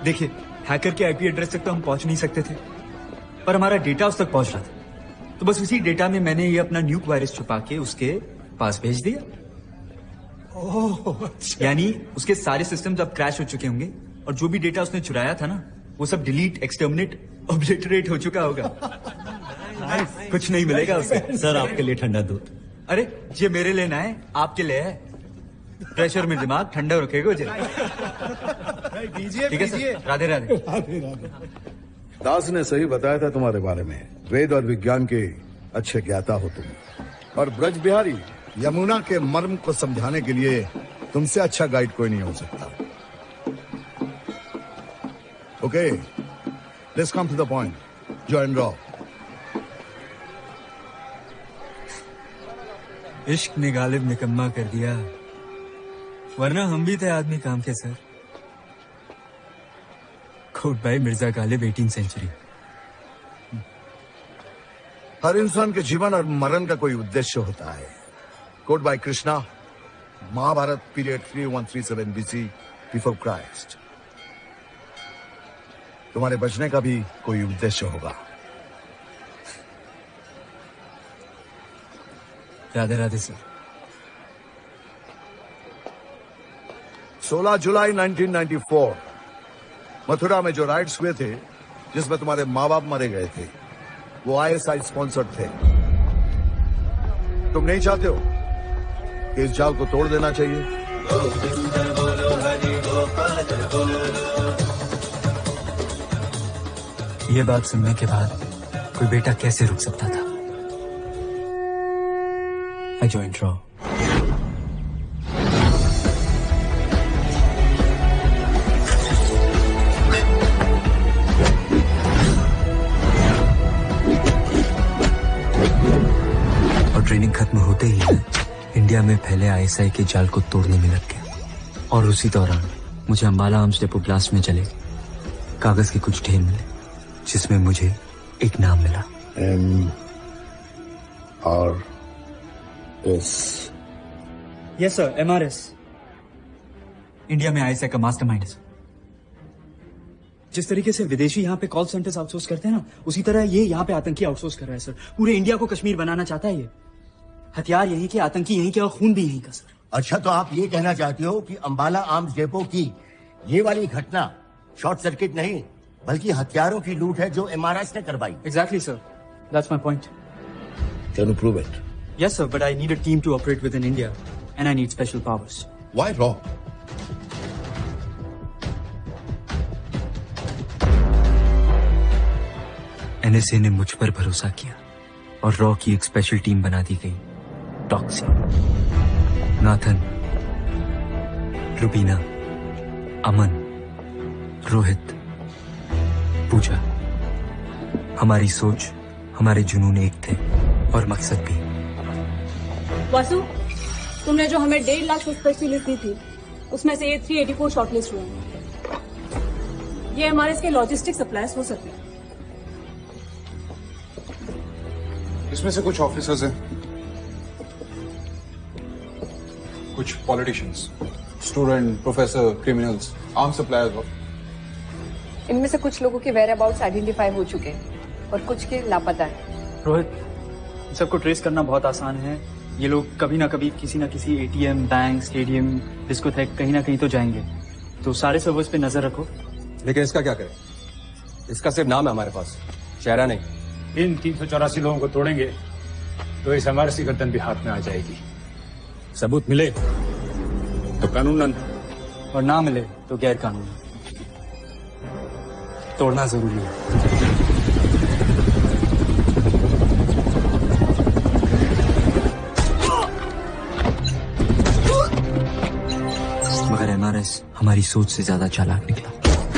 देखिए, हैकर के आईपी एड्रेस तक तो हम पहुंच नहीं सकते थे, पर हमारा डेटा उस तक पहुंच रहा था। तो बस उसी डेटा में मैंने ये अपना न्यूक वायरस छुपा के उसके पास भेज दिया। ओह, अच्छा। यानी उसके सारे सिस्टम्स अब क्रैश हो चुके होंगे और जो भी डेटा उसने चुराया था ना, वो सब डिलीट, एक्सटर्मिनेट, ऑब्लिटरेट हो चुका होगा। कुछ नहीं मिलेगा उसे। सर, आपके लिए ठंडा दूध। अरे, ये मेरे लिए ना है, आपके लिए है। प्रेशर में दिमाग ठंडा रखेगा मुझे। ठीक है सर, राधे राधे। दास ने सही बताया था तुम्हारे बारे में। वेद और विज्ञान के अच्छे ज्ञाता हो तुम। और ब्रज बिहारी, यमुना के मर्म को समझाने के लिए तुमसे अच्छा गाइड कोई नहीं हो सकता। Okay, let's come to the point. Join रॉ। इश्क ने गालिब निकम्मा कर दिया, वरना हम भी थे आदमी काम के सर। कोट भाई मिर्जा गालिब 18th सेंचुरी। हर इंसान के जीवन और मरण का कोई उद्देश्य होता है। Quote by Krishna, Mahabharat period 3137 BC before Christ. तुम्हारे बचने का भी कोई उद्देश्य होगा। राधे राधे सर। 16 जुलाई 1994 मथुरा में जो राइट्स हुए थे, जिसमें तुम्हारे माँ बाप मरे गए थे, वो ISI स्पॉन्सर्ड थे। तुम नहीं चाहते हो कि इस जाल को तोड़ देना चाहिए? ये बात सुनने के बाद कोई बेटा कैसे रुक सकता था? I joined Raw. और ट्रेनिंग खत्म होते ही मैं इंडिया में फैले ISI के जाल को तोड़ने में लग गया। और उसी दौरान मुझे अंबाला आर्म्स डेपो ब्लास्ट में चले कागज के कुछ ढेर मिले, जिसमें मुझे एक नाम मिला। Yes sir, MRS। इंडिया में ISI का मास्टरमाइंड है। जिस तरीके से विदेशी यहाँ पे कॉल सेंटर्स आउटसोर्स करते हैं ना, उसी तरह ये यहाँ पे आतंकी आउटसोर्स कर रहा है सर। पूरे इंडिया को कश्मीर बनाना चाहता है ये। हथियार यहीं के, आतंकी यहीं के और खून भी यहीं का सर। अच्छा, तो आप ये कहना चाहते हो कि अंबाला आर्म्स डेपो की ये वाली घटना शॉर्ट सर्किट नहीं, बल्कि हथियारों की लूट है जो MRS ने करवाई? Exactly sir, that's my point. Can you prove it? Yes sir, but I need a team to operate within India and I need special powers. Why Raw? NSA ने मुझ पर भरोसा किया और रॉ की एक स्पेशल टीम बना दी गई। टॉक्सी, नाथन, रुबीना, अमन, रोहित, पूजा। हमारी सोच, हमारे जुनून एक थे और मकसद भी। वासु, तुमने जो हमें 1.5 लाख स्पेशलिस्ट दी थी, उसमें से ये 384 शॉर्टलिस्ट हुए हैं। ये MRS के लॉजिस्टिक सप्लायर्स हो सकते हैं। इसमें से कुछ ऑफिसर्स हैं, कुछ politicians, student, professor, criminals, arm suppliers. इनमें से कुछ लोगों के वेयर अबाउट्स आइडेंटिफाई हो चुके हैं और कुछ के लापता है। रोहित, सबको ट्रेस करना बहुत आसान है। ये लोग कभी ना कभी किसी ना किसी ATM, बैंक, स्टेडियम, डिस्कोथेक कहीं ना कहीं तो जाएंगे। तो सारे सर्वर्स पे नजर रखो। लेकिन इसका क्या करें? इसका सिर्फ नाम है हमारे पास, चेहरा नहीं। इन 384 लोगों को तोड़ेंगे तो इस MRS गर्दन भी हाथ में आ जाएगी। सबूत मिले तो कानूनन, और ना मिले तो गैर कानूनी। तोड़ना जरूरी है। मगर MRS हमारी सोच से ज्यादा चालाक निकला।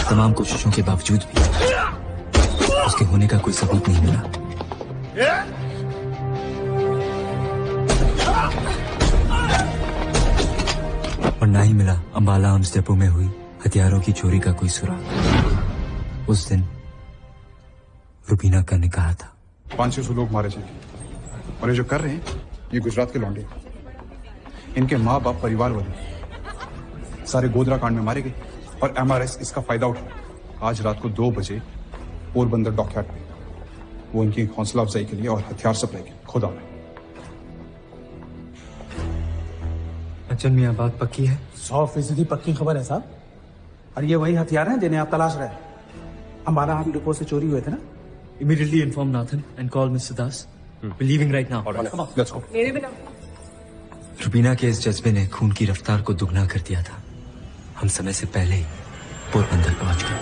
तमाम कोशिशों के बावजूद भी उसके होने का कोई सबूत नहीं मिला। और ना ही मिला अंबाला आर्म्स डेपो में हुई हथियारों की चोरी का कोई सुराग उस दिन रुबीना का ने कहा था। 500 लोग मारे जाएंगे और ये जो कर रहे हैं ये गुजरात के लौंडे, इनके माँ बाप परिवार वाले सारे गोधरा कांड में मारे गए और MRS इसका फायदा उठा। आज रात को 2 बजे पोरबंदर डॉकयार्ड पे वो इनकी हौसला अफजाई के लिए और हथियार सप्लाई के लिए खुद आ रहे हैं। अचल मियाँ बात पक्की है? 100% पक्की खबर है साहब। और ये वही हथियार हैं जिन्हें आप तलाश रहे हैं। अंबाला आर्म डिपो से चोरी हुए थे ना? Immediately inform Nathan and call Mr. Das. We're leaving right now. Come on, let's go. मेरे बिना रुबीना के इस जज्बे ने खून की रफ्तार को दुगना कर दिया था। हम समय से पहले ही पोरबंदर पहुंच गए।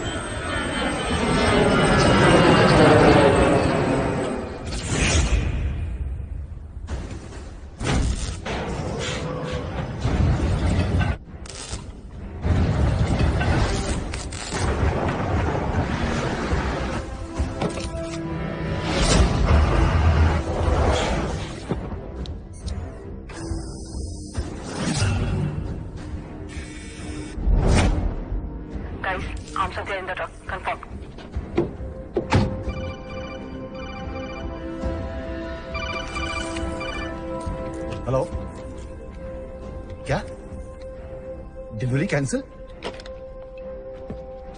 हेलो, क्या डिलीवरी कैंसिल?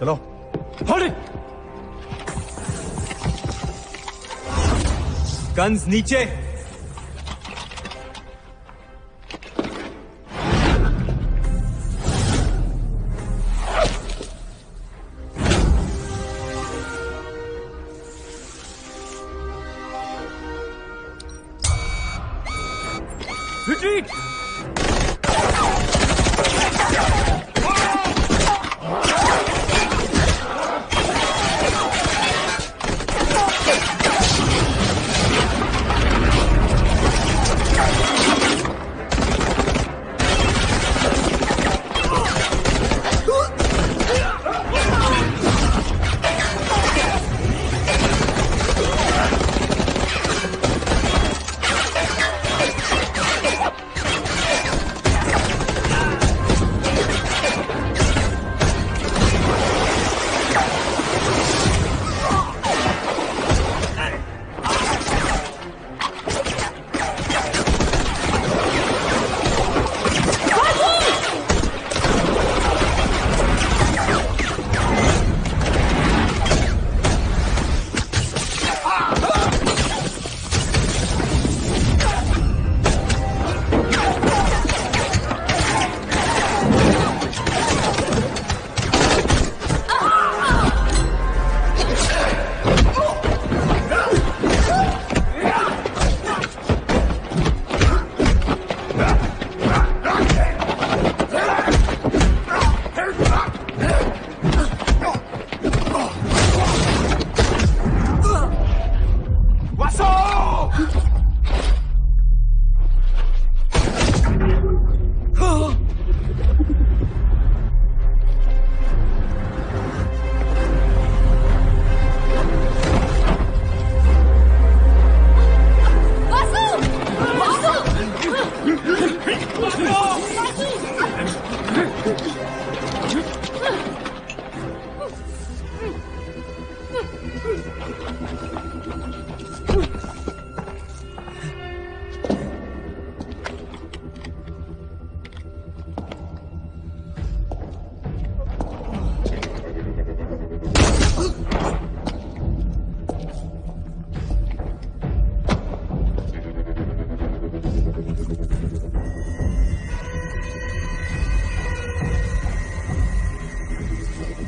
चलो होल्ड इट। गन्स नीचे। Retreat!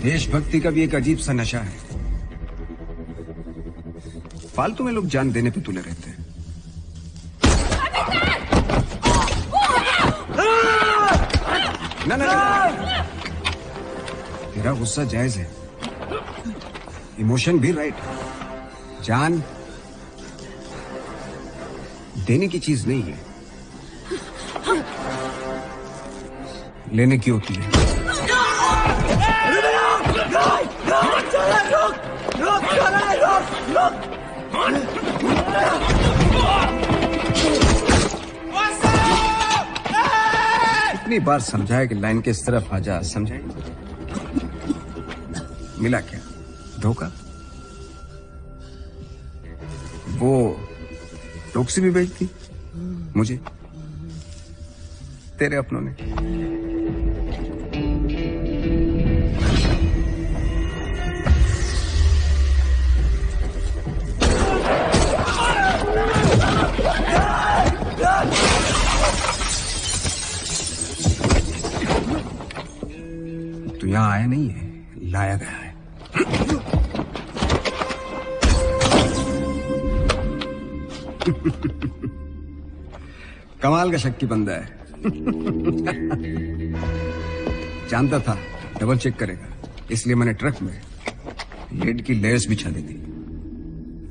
देशभक्ति का भी एक अजीब सा नशा है। फालतू में लोग जान देने पे तुले रहते हैं। ना ना ना, तेरा गुस्सा जायज है, इमोशन भी राइट है। जान देने की चीज नहीं है, लेने की होती है। कितनी बार समझाया कि लाइन के इस तरफ आ जा, समझाए? मिला क्या? धोखा? वो टॉक्सी भी बेचती मुझे तेरे अपनों ने। तो यहां आया नहीं है, लाया गया है। कमाल का शक्ति बंदा है। जानता था डबल चेक करेगा, इसलिए मैंने ट्रक में लेड की लेयर्स बिछा दी थी।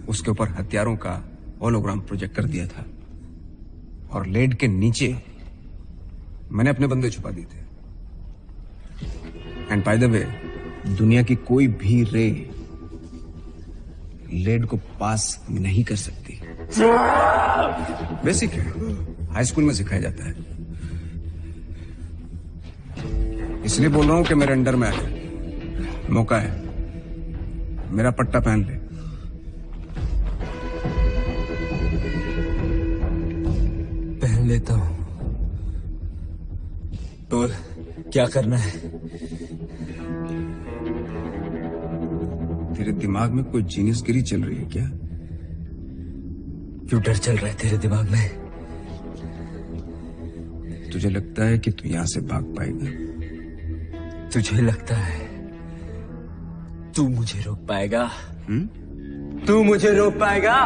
उसके ऊपर हथियारों का होलोग्राम प्रोजेक्ट कर दिया था और लेड के नीचे मैंने अपने बंदे छुपा दिए थे। एंड बाय द वे, दुनिया की कोई भी रे लेड को पास नहीं कर सकती। बेसिक है, हाई स्कूल में सिखाया जाता है। इसलिए बोल रहा हूं कि मेरे अंडर में आए, मौका है, मेरा पट्टा पहन ले। पहन लेता हूं। बोल, क्या करना है? तेरे दिमाग में कोई जीनियसगिरी चल रही है क्या? क्यों डर चल रहा है तेरे दिमाग में? तुझे लगता है कि तू यहां से भाग पाएगा? तुझे लगता है तू मुझे रोक पाएगा? तू मुझे रोक पाएगा?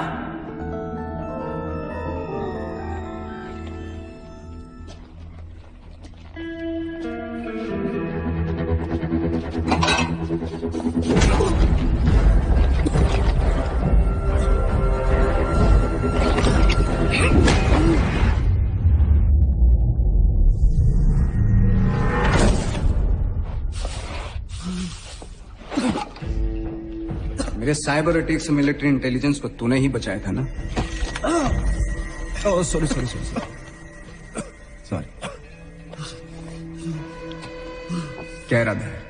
मेरे साइबर अटैक से मिलिट्री इंटेलिजेंस को तूने ही बचाया था ना? Oh sorry sorry sorry sorry. क्या इरादा है?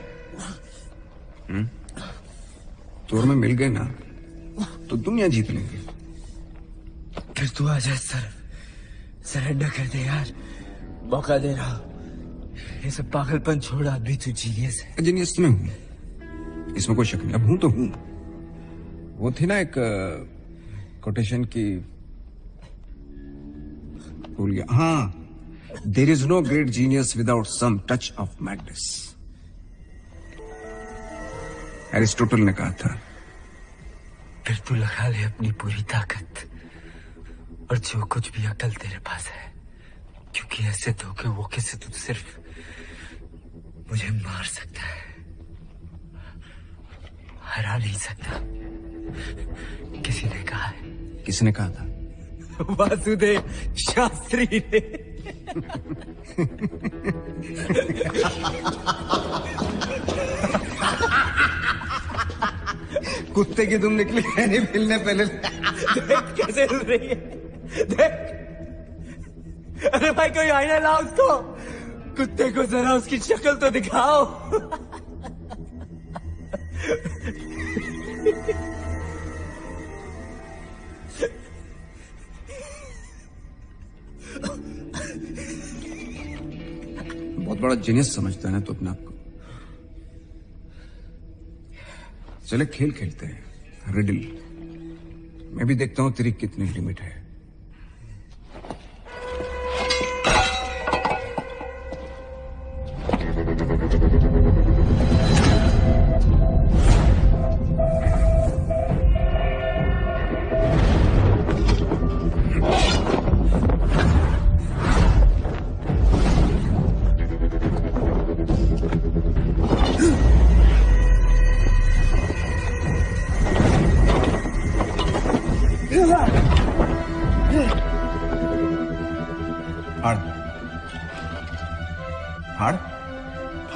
तोर में मिल गए ना तो दुनिया जीत लेंगे। फिर तू आ जाए सर, सरेंडर कर दे यार, मौका दे रहा। ये सब पागलपन छोड़, अभी तू जीनियस है। जीनियस में हूं, इसमें कोई शक नहीं। अब हूं तो हूं। वो थी ना एक कोटेशन की, भूल गया। हाँ, there is no great genius without some touch of madness, Aristotle ने कहा था। फिर तू लगा ले अपनी पूरी ताकत और जो कुछ भी अकल तेरे पास है, क्योंकि ऐसे धोखे वोखे से तू सिर्फ मुझे मार सकता है, हरा नहीं सकता। किसी ने कहा है। किसने कहा था? वासुदेव शास्त्री ने। कुत्ते की दुम निकली है नहीं मिलने पहले। देख कैसे हिल रही है, देख। अरे भाई कोई आईना लाओ उसको, कुत्ते को जरा उसकी शक्ल तो दिखाओ। बहुत बड़ा जीनियस समझता है ना तो अपने आप को। चले खेल खेलते हैं, रिडल। मैं भी देखता हूं तेरी कितनी लिमिट है।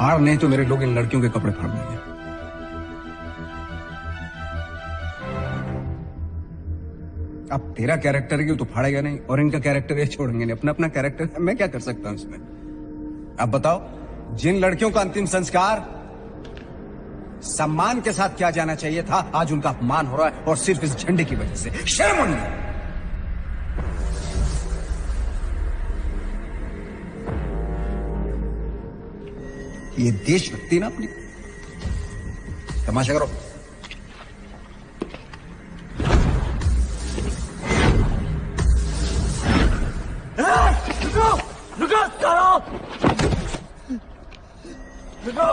हार नहीं तो मेरे लोग इन लड़कियों के कपड़े फाड़ देंगे। अब तेरा कैरेक्टर है कि तो फाड़ेगा नहीं, और इनका कैरेक्टर है छोड़ेंगे नहीं। अपना अपना कैरेक्टर है, मैं क्या कर सकता हूं इसमें? अब बताओ, जिन लड़कियों का अंतिम संस्कार सम्मान के साथ क्या जाना चाहिए था, आज उनका अपमान हो रहा है और सिर्फ इस झंडे की वजह से। शर्म होनी है। ये देशभक्ति ना अपनी, तमाशा करो। रुको सालो! रुको!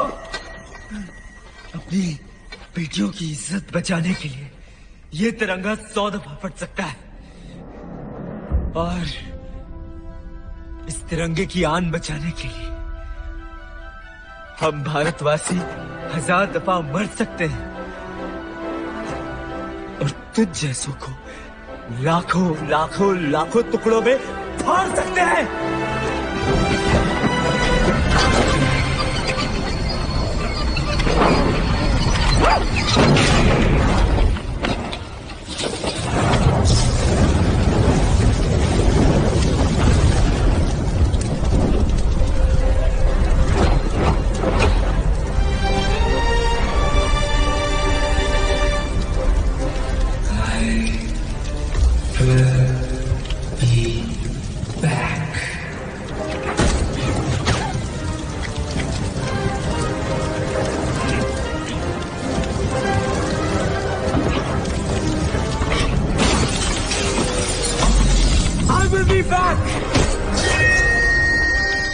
अपनी बेटियों की इज्जत बचाने के लिए ये तिरंगा 100 दफा फट सकता है, और इस तिरंगे की आन बचाने के लिए हम भारतवासी 1000 दफा मर सकते हैं, और तुझ जैसों को लाखों लाखों लाखों टुकड़ों में फाड़ सकते हैं।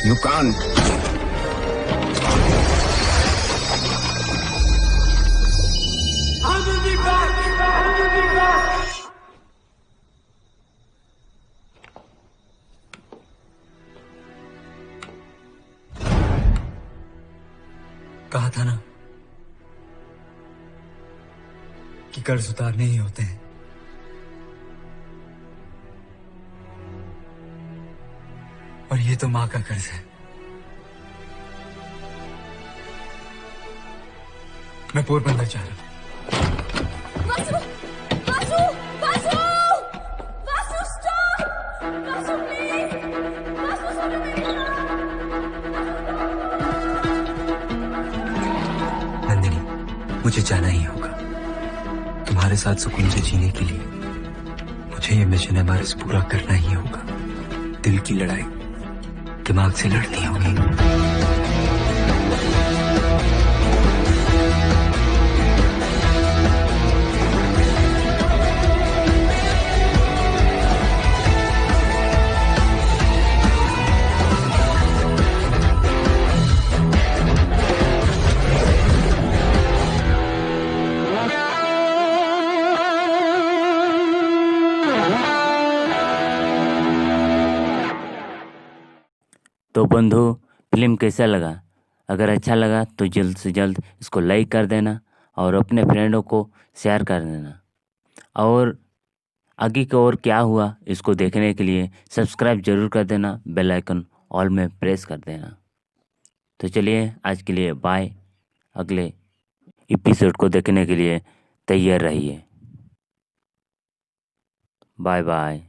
You can't. I will be back. I will be back. कहा था ना कि कर्ज उतारने ही होते हैं। और ये तो मां का कर्ज है। मैं पोरबंदर जा रहा हूं। वासु! वासु! वासु! वासु, stop! वासु, please! वासु, सुनो मेरी बात! नंदिनी, मुझे जाना ही होगा। तुम्हारे साथ सुकून से जीने के लिए मुझे ये मिशन एमआरएस पूरा करना ही होगा। दिल की लड़ाई दिमाग से लड़नी होगी। तो बंधु, फिल्म कैसा लगा? अगर अच्छा लगा तो जल्द से जल्द इसको लाइक कर देना और अपने फ्रेंडों को शेयर कर देना, और आगे की और क्या हुआ इसको देखने के लिए सब्सक्राइब जरूर कर देना, बेल आइकन ऑल में प्रेस कर देना। तो चलिए आज के लिए बाय। अगले एपिसोड को देखने के लिए तैयार रहिए। Bye bye.